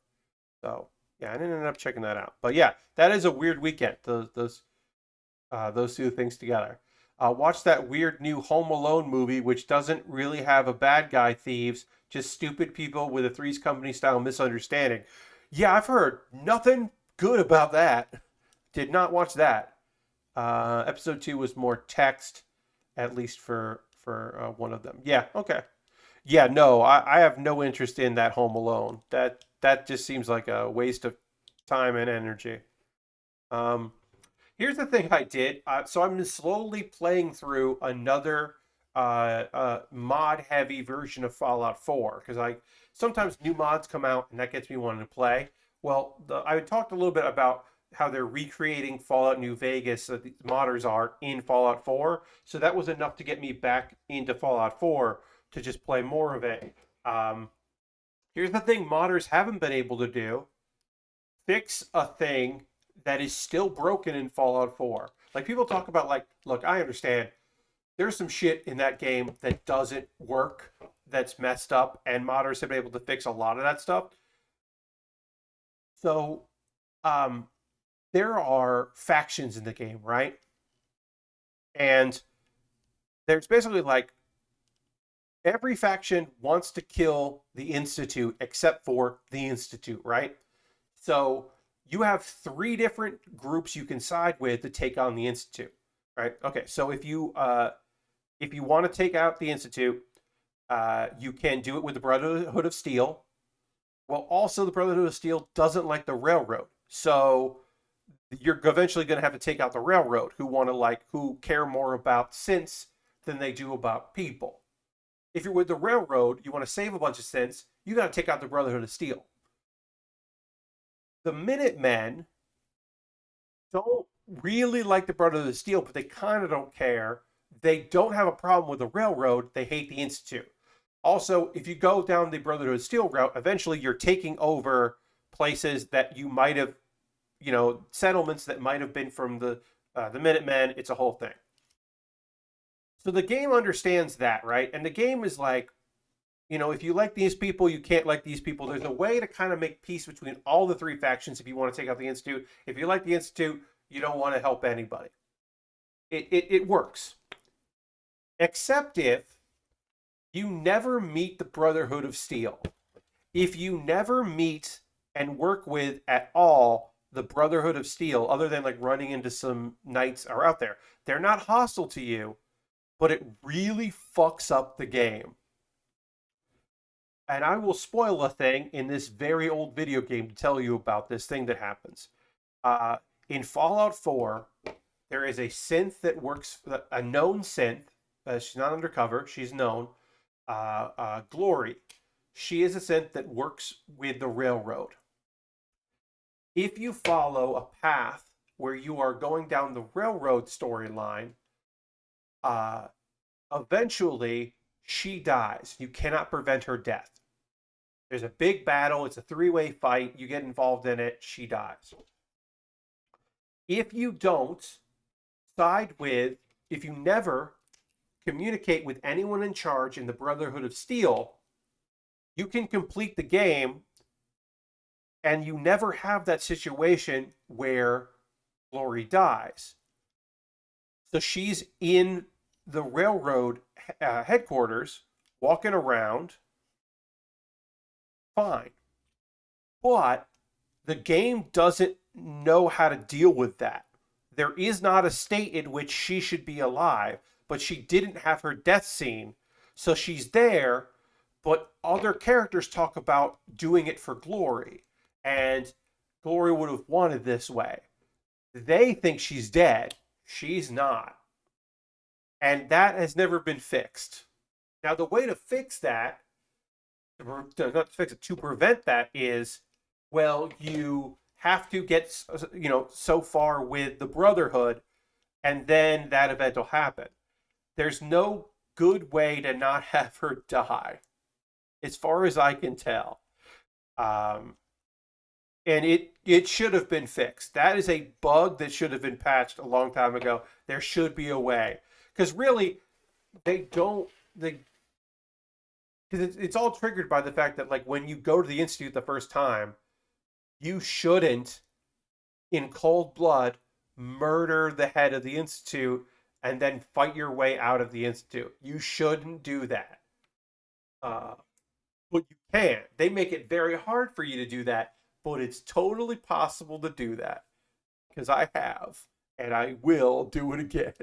So yeah, I didn't end up checking that out. But yeah, that is a weird weekend. Those two things together. Watch that weird new Home Alone movie, which doesn't really have a bad guy thieves, just stupid people with a Three's Company style misunderstanding. Yeah, I've heard nothing good about that. Did not watch that. Episode 2 was more text, at least for one of them. Yeah, okay. Yeah, no, I have no interest in that Home Alone. That just seems like a waste of time and energy. Um, Here's the thing I did. So I'm slowly playing through another mod heavy version of Fallout 4 because I sometimes new mods come out and that gets me wanting to play. Well, I talked a little bit about how they're recreating Fallout New Vegas, so the modders are in Fallout 4. So that was enough to get me back into Fallout 4 to just play more of it. Um, Here's the thing modders haven't been able to do: fix a thing that is still broken in Fallout 4. Like people talk about like, look, I understand there's some shit in that game that doesn't work, that's messed up, and modders have been able to fix a lot of that stuff. So um there are factions in the game, right? And there's basically like every faction wants to kill the Institute except for the Institute, right? So you have three different groups you can side with to take on the Institute, right? Okay, so if you want to take out the Institute, you can do it with the Brotherhood of Steel. Well, also the Brotherhood of Steel doesn't like the Railroad, so you're eventually going to have to take out the Railroad, who care more about synths than they do about people. If you're with the Railroad, you want to save a bunch of synths, you got to take out the Brotherhood of Steel. The Minutemen don't really like the Brotherhood of Steel, but they kind of don't care. They don't have a problem with the Railroad. They hate the Institute. Also, if you go down the Brotherhood of Steel route, eventually you're taking over places that you might have, settlements that might have been from the Minutemen. It's a whole thing. So the game understands that, right? And the game is like, if you like these people, you can't like these people. There's a way to kind of make peace between all the three factions if you want to take out the Institute. If you like the Institute, you don't want to help anybody. It works. Except if you never meet the Brotherhood of Steel. If you never meet and work with at all the Brotherhood of Steel, other than like running into some knights are out there, they're not hostile to you, but it really fucks up the game. And I will spoil a thing in this very old video game to tell you about this thing that happens. Uh, in Fallout 4, there is a synth that works, a known synth. She's not undercover, she's known. Glory. She is a synth that works with the Railroad. If you follow a path where you are going down the Railroad storyline, uh, eventually she dies. You cannot prevent her death. There's a big battle. It's a three-way fight. You get involved in it. She dies. If you don't side with, if you never communicate with anyone in charge in the Brotherhood of Steel, you can complete the game and you never have that situation where Glory dies. So she's in the Railroad headquarters, walking around, fine. But the game doesn't know how to deal with that. There is not a state in which she should be alive, but she didn't have her death scene. So she's there, but other characters talk about doing it for Glory. And Glory would have wanted this way. They think she's dead. She's not. And that has never been fixed. Now, the way to fix that, not to fix it, to prevent that is, well, you have to get, so far with the Brotherhood, and then that event will happen. There's no good way to not have her die, as far as I can tell. Um, and it should have been fixed. That is a bug that should have been patched a long time ago. There should be a way, because really, they don't. Because it's all triggered by the fact that, like, when you go to the institute the first time, you shouldn't, in cold blood, murder the head of the institute and then fight your way out of the institute. You shouldn't do that. Uh, but you can. They make it very hard for you to do that, but it's totally possible to do that, because I have, and I will do it again.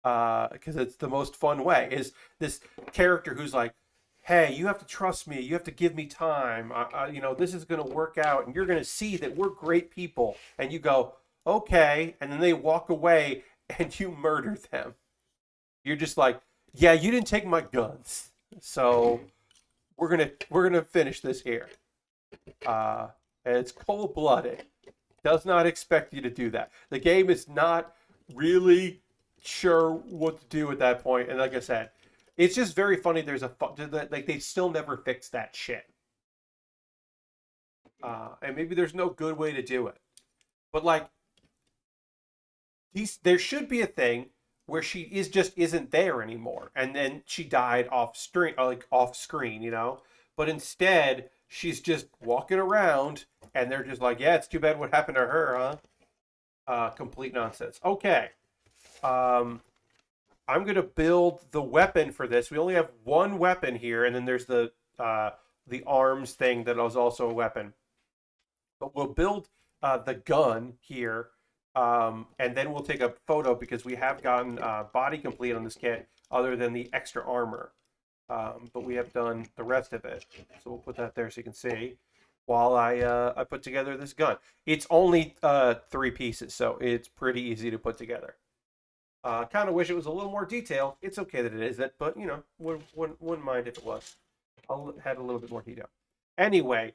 Because it's the most fun way. Is this character who's like, hey, you have to trust me. You have to give me time. This is going to work out, and you're going to see that we're great people. And you go, okay, and then they walk away, and you murder them. You're just like, yeah, you didn't take my guns, so we're gonna finish this here. And it's cold blooded. Does not expect you to do that. The game is not really sure what to do at that point, and like I said, it's just very funny. There's like they still never fixed that shit, and maybe there's no good way to do it. But like, there should be a thing where she isn't there anymore, and then she died off screen, like off screen, But instead, she's just walking around, and they're just like, yeah, it's too bad what happened to her, huh? Complete nonsense. Okay. I'm going to build the weapon for this. We only have one weapon here, and then there's the arms thing that is also a weapon. But we'll build the gun here, and then we'll take a photo, because we have gotten body complete on this kit, other than the extra armor. But we have done the rest of it. So we'll put that there so you can see while I put together this gun. It's only 3 pieces, so it's pretty easy to put together. Kind of wish it was a little more detailed. It's okay that it isn't, but wouldn't mind if it was. I'll have a little bit more detail. Anyway,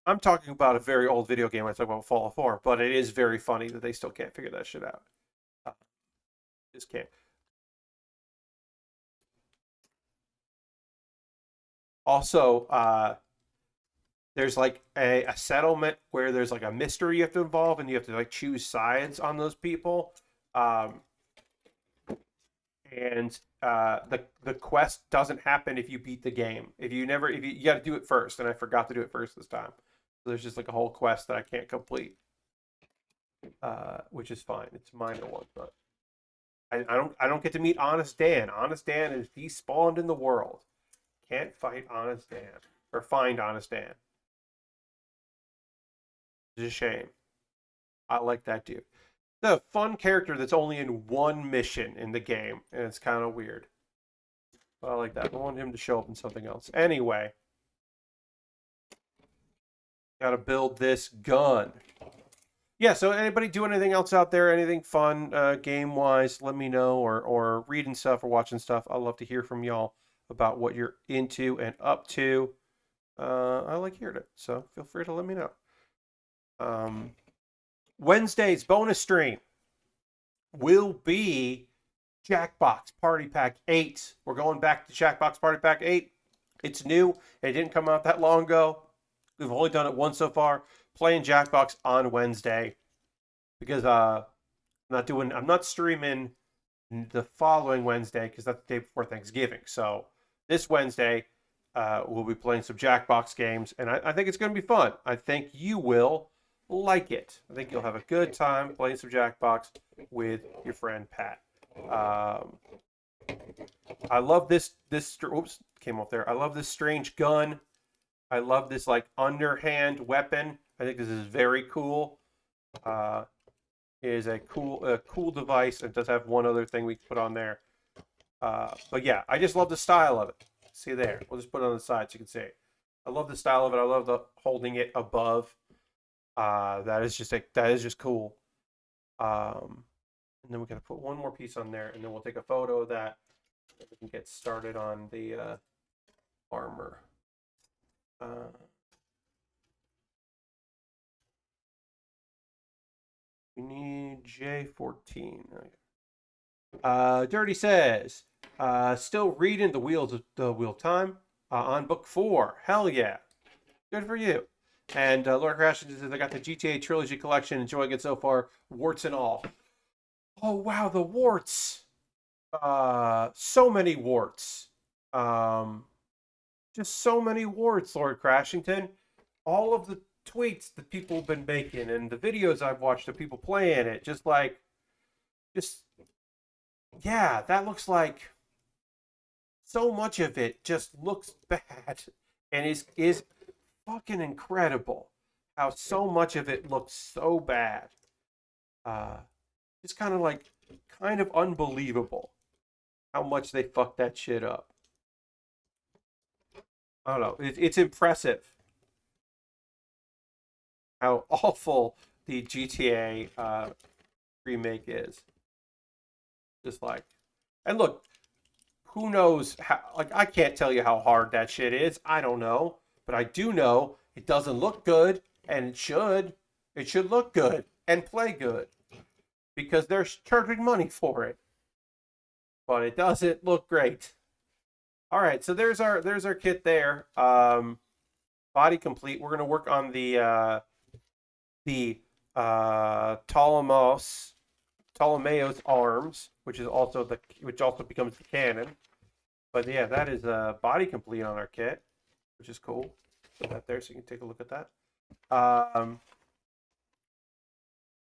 I'm talking about a very old video game. I talk about Fallout 4, but it is very funny that they still can't figure that shit out. Just can't. Also, there's like a settlement where there's like a mystery you have to involve, and you have to like choose sides on those people. And the quest doesn't happen if you beat the game. If you got to do it first, and I forgot to do it first this time. So there's just like a whole quest that I can't complete, which is fine. It's a minor one, but I don't get to meet Honest Dan. Honest Dan is despawned in the world. Can't fight Honest Dan or find Honest Dan. It's a shame. I like that dude. The fun character that's only in one mission in the game, and it's kind of weird. But I like that. I want him to show up in something else. Anyway, gotta build this gun. Yeah, so anybody do anything else out there? Anything fun game-wise? Let me know, or reading stuff or watching stuff. I'd love to hear from y'all about what you're into and up to. I like hearing it, so feel free to let me know. Wednesday's bonus stream will be Jackbox Party Pack 8. We're going back to Jackbox Party Pack 8. It's new. It didn't come out that long ago. We've only done it once so far. Playing Jackbox on Wednesday, because I'm not streaming the following Wednesday, because that's the day before Thanksgiving. So this Wednesday, we'll be playing some Jackbox games, and I think it's going to be fun. I think you will like it. I think you'll have a good time playing some Jackbox with your friend Pat. I love this. Oops, came off there. I love this strange gun. I love this like underhand weapon. I think this is very cool. It is a cool device. It does have one other thing we can put on there. But yeah, I just love the style of it. See there. We'll just put it on the side so you can see it. I love the style of it. I love the holding it above. That is just cool. And then we got to put one more piece on there, and then we'll take a photo of that. And we can get started on the armor. We need J14. Dirty says, still reading the Wheel of Time on book 4. Hell yeah. Good for you. And Lord Crash says, I got the GTA Trilogy Collection, enjoying it so far, warts and all. Oh, wow, the warts. So many warts. Just so many warts, Lord Crashington. All of the tweets that people have been making and the videos I've watched of people playing it, yeah, that looks like so much of it just looks bad and is fucking incredible how so much of it looks so bad. It's kind of unbelievable how much they fucked that shit up. I don't know. It's impressive how awful the GTA remake is. Just like, and look, who knows how? Like, I can't tell you how hard that shit is. I don't know, but I do know it doesn't look good, and it should. It should look good and play good because they're charging money for it. But it doesn't look great. All right, so there's our kit there. Body complete. We're gonna work on the Ptolemaeus arms, which also becomes the cannon. But yeah, that is body complete on our kit, which is cool. Put that there so you can take a look at that.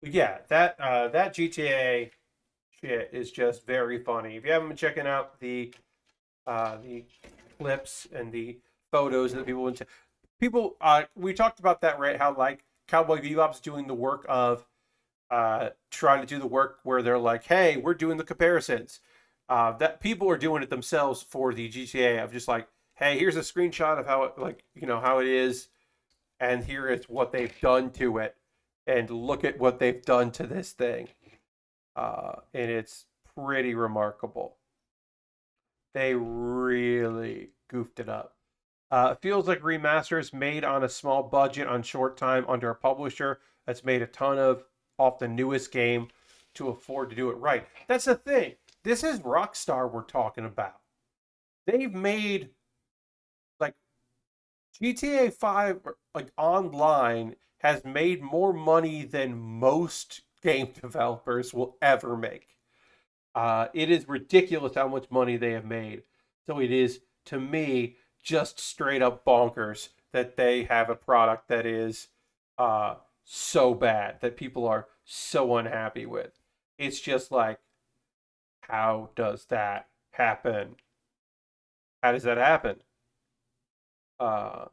Yeah, that GTA shit is just very funny. If you haven't been checking out the clips and the photos that people we talked about that, right? How like Cowboy Bebop's doing the work of trying to do the work where they're like, hey, we're doing the comparisons. That people are doing it themselves for the GTA of just like, hey, here's a screenshot of how how it is, and here is what they've done to it, and look at what they've done to this thing, and it's pretty remarkable. They really goofed it up. It feels like remasters made on a small budget on short time under a publisher that's made a ton of off the newest game to afford to do it right. That's the thing. This is Rockstar we're talking about. They've made like GTA 5 like online has made more money than most game developers will ever make. It is ridiculous how much money they have made. So it is, to me, just straight up bonkers that they have a product that is so bad that people are so unhappy with. It's just like, how does that happen? How does that happen? Uh,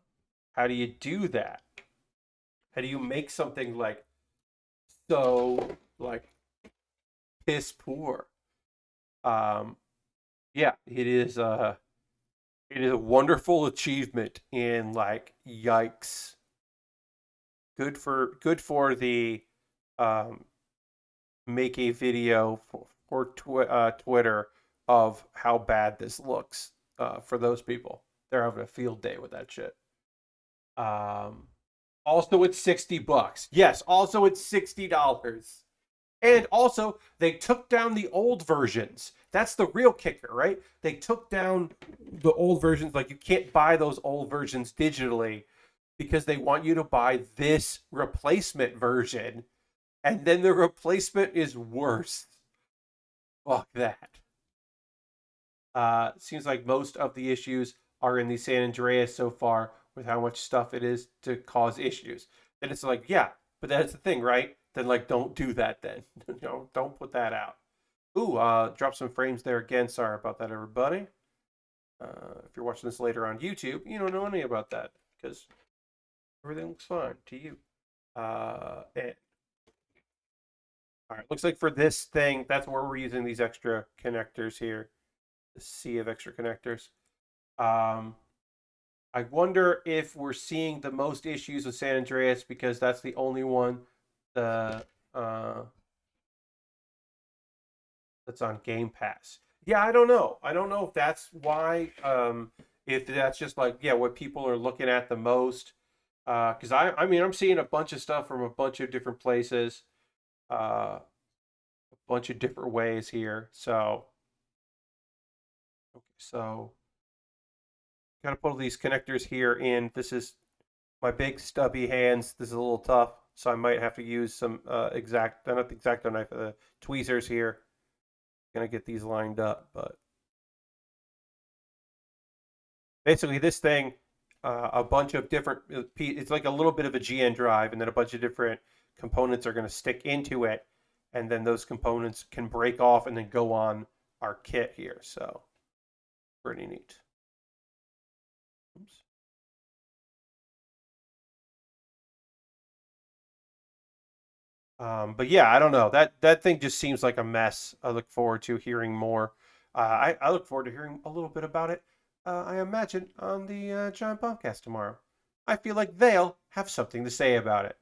how do you do that? How do you make something like so like piss poor? Um, yeah, it is a wonderful achievement in like yikes. Good for the um, make a video for Twitter of how bad this looks for those people. They're having a field day with that shit. Um, Also, it's $60. Yes, also it's $60. And also, they took down the old versions. That's the real kicker, right? They took down the old versions. Like, you can't buy those old versions digitally because they want you to buy this replacement version. And then the replacement is worse. Fuck that. Seems like most of the issues are in the San Andreas so far with how much stuff it is to cause issues. Then it's like, yeah, but that's the thing, right? Then like, don't do that. Then don't put that out. Ooh, drop some frames there again. Sorry about that, everybody. If you're watching this later on YouTube, you don't know anything about that because everything looks fine to you. And, all right, looks like for this thing, that's where we're using these extra connectors here. The sea of extra connectors. Um, I wonder if we're seeing the most issues with San Andreas because that's the only one the that's on Game Pass. Yeah, I don't know. I don't know if that's why. If that's just like, yeah, what people are looking at the most. Because I mean, I'm seeing a bunch of stuff from a bunch of different places, a bunch of different ways here. So, okay, so gotta put all these connectors here in. This is my big stubby hands. This is a little tough, so I might have to use some exact, not the X-Acto knife, tweezers here. Gonna get these lined up, but basically this thing, a bunch of different, it's like a little bit of a GN drive, and then a bunch of different components are going to stick into it, and then those components can break off and then go on our kit here. So pretty neat. Oops. But yeah, I don't know. That thing just seems like a mess. I look forward to hearing more. I look forward to hearing a little bit about it. I imagine on the Giant Bombcast tomorrow. I feel like they'll have something to say about it.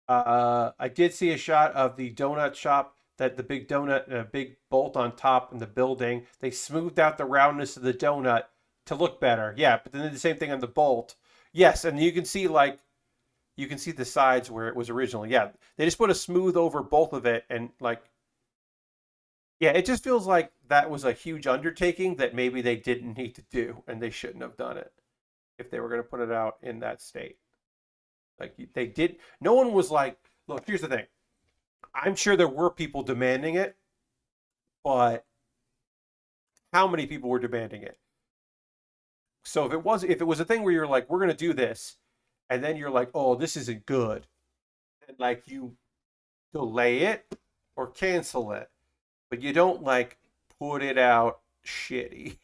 I did see a shot of the donut shop, that the big donut and a big bolt on top in the building. They smoothed out the roundness of the donut to look better. Yeah, but then did the same thing on the bolt. Yes, and you can see like you can see the sides where it was originally. Yeah, they just put a smooth over both of it, and like, yeah, it just feels like that was a huge undertaking that maybe they didn't need to do, and they shouldn't have done it if they were going to put it out in that state. Like they did. No one was like, look, here's the thing. I'm sure there were people demanding it, but how many people were demanding it? So if it was a thing where you're like, we're going to do this, and then you're like, oh, this isn't good, and like you delay it or cancel it, but you don't like put it out shitty.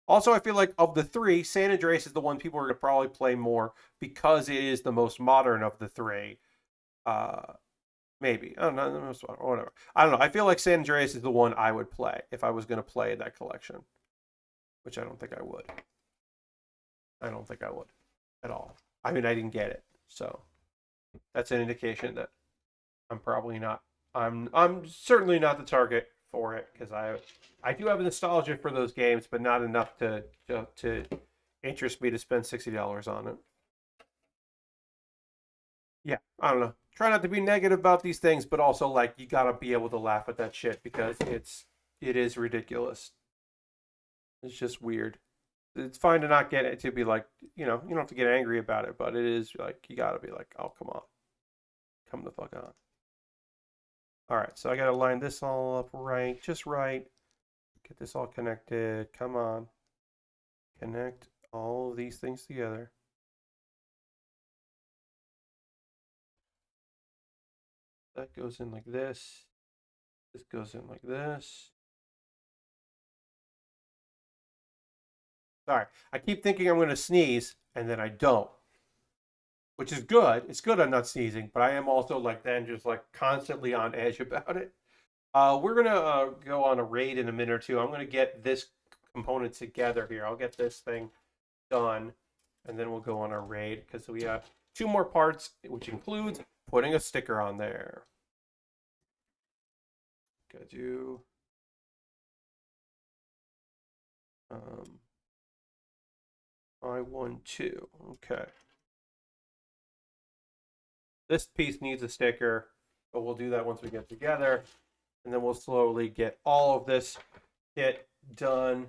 Also, I feel like of the three, San Andreas is the one people are going to probably play more because it is the most modern of the three. Uh, Maybe. I don't know. Whatever. I don't know. I feel like San Andreas is the one I would play if I was going to play that collection, which I don't think I would. I don't think I would at all. I mean, I didn't get it. So that's an indication that I'm probably not. I'm certainly not the target for it because I do have a nostalgia for those games, but not enough to interest me to spend $60 on it. Yeah, I don't know. Try not to be negative about these things, but also like you gotta be able to laugh at that shit because it is ridiculous. It's just weird. It's fine to not get it to be like, you don't have to get angry about it, but it is like you gotta be like, oh come on, come the fuck on. All right, so I gotta line this all up right, just right. Get this all connected. Come on, connect all of these things together. That goes in like this. This goes in like this. Sorry, I keep thinking I'm going to sneeze, and then I don't, which is good. It's good I'm not sneezing, but I am also like then just like constantly on edge about it. We're gonna go on a raid in a minute or two. I'm gonna get this component together here. I'll get this thing done, and then we'll go on our raid because we have two more parts, which includes putting a sticker on there. Gotta do. Um, I12. Okay. This piece needs a sticker, but we'll do that once we get together. And then we'll slowly get all of this kit done.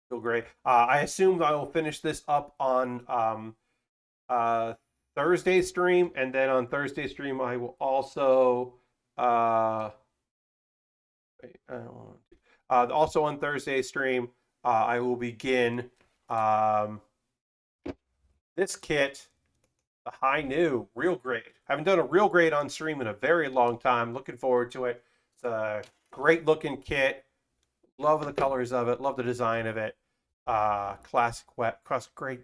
Feel great. I assume I will finish this up on Thursday stream, and then on Thursday stream I will also wait, also on Thursday stream I will begin um, this kit, the high new real grade. I haven't done a real grade on stream in a very long time. Looking forward to it. It's a great looking kit. Love the colors of it. Love the design of it.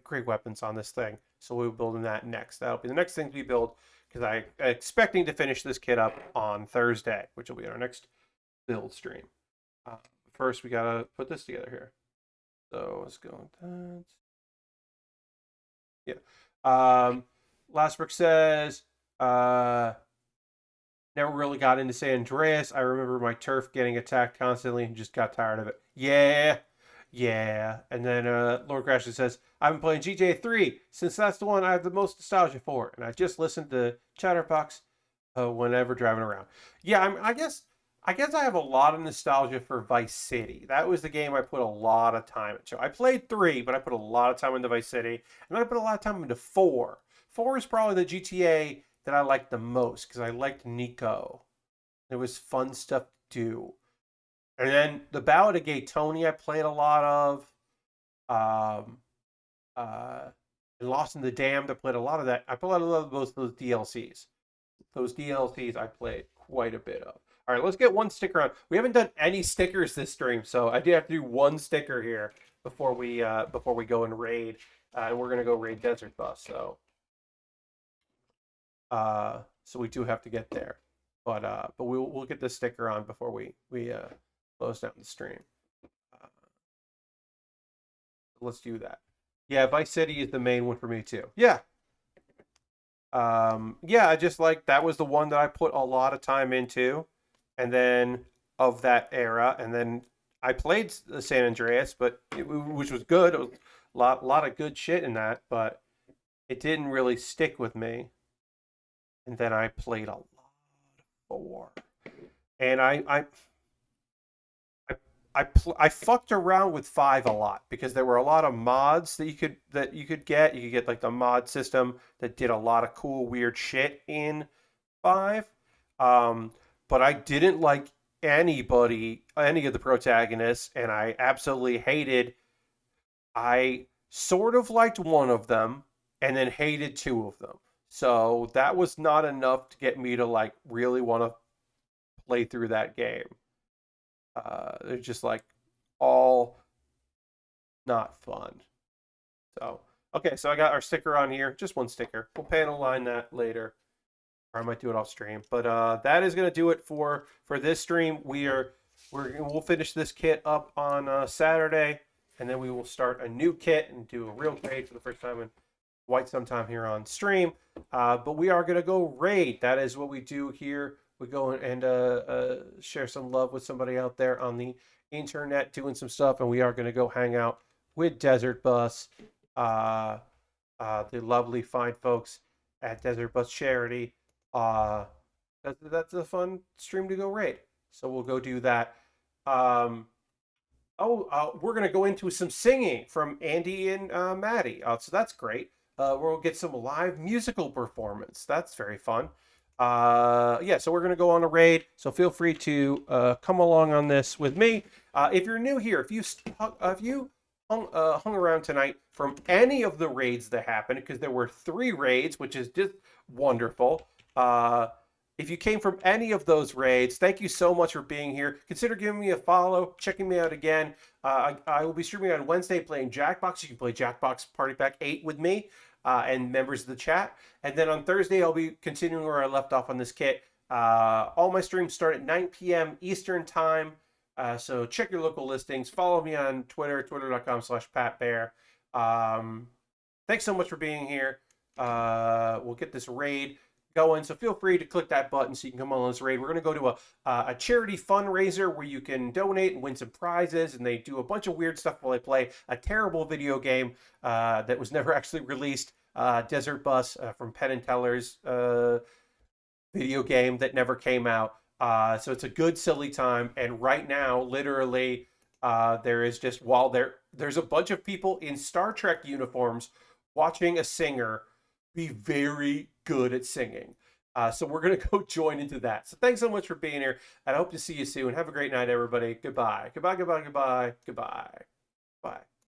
Great weapons on this thing. So we'll be building that next. That'll be the next thing we build because I'm expecting to finish this kit up on Thursday, which will be our next build stream. First, we gotta put this together here. So let's go with that. Yeah. Lastbrook says, Never really got into San Andreas. I remember my turf getting attacked constantly and just got tired of it. Yeah, yeah. And then Lord Crashly says, I've been playing GTA 3 since that's the one I have the most nostalgia for. And I just listened to Chatterbox whenever driving around. Yeah, I guess I have a lot of nostalgia for Vice City. That was the game I put a lot of time into. I played 3, but I put a lot of time into Vice City. And then I put a lot of time into 4. 4 is probably the GTA that I liked the most because I liked Nico. It was fun stuff to do. And then the Ballad of Gay Tony I played a lot of. Um, uh, Lost in the Damned I played a lot of that. I played a lot of those DLCs. Those DLCs I played quite a bit of. All right, let's get one sticker on. We haven't done any stickers this stream, so I do have to do one sticker here before we go and raid. And we're gonna go raid Desert Bus. So we do have to get there, but we'll get the sticker on before we close down the stream. Uh, let's do that. Yeah, Vice City is the main one for me too. Yeah. Yeah, I just like that was the one that I put a lot of time into, and then of that era, and then I played the San Andreas, which was good. It was lot of good shit in that, but it didn't really stick with me. And then I played a lot of 4, and I fucked around with 5 a lot because there were a lot of mods that you could get. You could get like the mod system that did a lot of cool weird shit in 5. Um, but I didn't like any of the protagonists, and I absolutely hated. I sort of liked one of them, and then hated 2 of them. So that was not enough to get me to like really want to play through that game. They're just like all not fun. So okay, so I got our sticker on here, just one sticker. We'll panel line that later, or I might do it off stream. But that is gonna do it for this stream. We'll finish this kit up on Saturday, and then we will start a new kit and do a real grade for the first time in quite some time here on stream. But we are gonna go raid. That is what we do here. We go and share some love with somebody out there on the internet doing some stuff, and we are going to go hang out with Desert Bus, uh, the lovely fine folks at Desert Bus Charity. That's a fun stream to go raid, so we'll go do that. We're going to go into some singing from Andy and Maddie, so that's great. We'll get some live musical performance. That's very fun. Yeah, so we're going to go on a raid, so feel free to come along on this with me. If you're new here, if you hung around tonight from any of the raids that happened, because there were 3 raids, which is just wonderful. If you came from any of those raids, thank you so much for being here. Consider giving me a follow, checking me out again. I will be streaming on Wednesday playing Jackbox. You can play Jackbox Party Pack 8 with me and members of the chat. And then on Thursday, I'll be continuing where I left off on this kit. All my streams start at 9 p.m. Eastern Time. So check your local listings. Follow me on Twitter, twitter.com/PatBear. Thanks so much for being here. We'll get this raid going, so feel free to click that button so you can come on this raid. We're going to go to a charity fundraiser where you can donate and win some prizes, and they do a bunch of weird stuff while I play a terrible video game that was never actually released, Desert Bus from Penn and Teller's video game that never came out. So it's a good silly time, and right now literally there is just there's a bunch of people in Star Trek uniforms watching a singer be very good at singing. So we're going to go join into that. So thanks so much for being here, and I hope to see you soon. Have a great night, everybody. Goodbye. Goodbye, goodbye, goodbye, goodbye. Bye.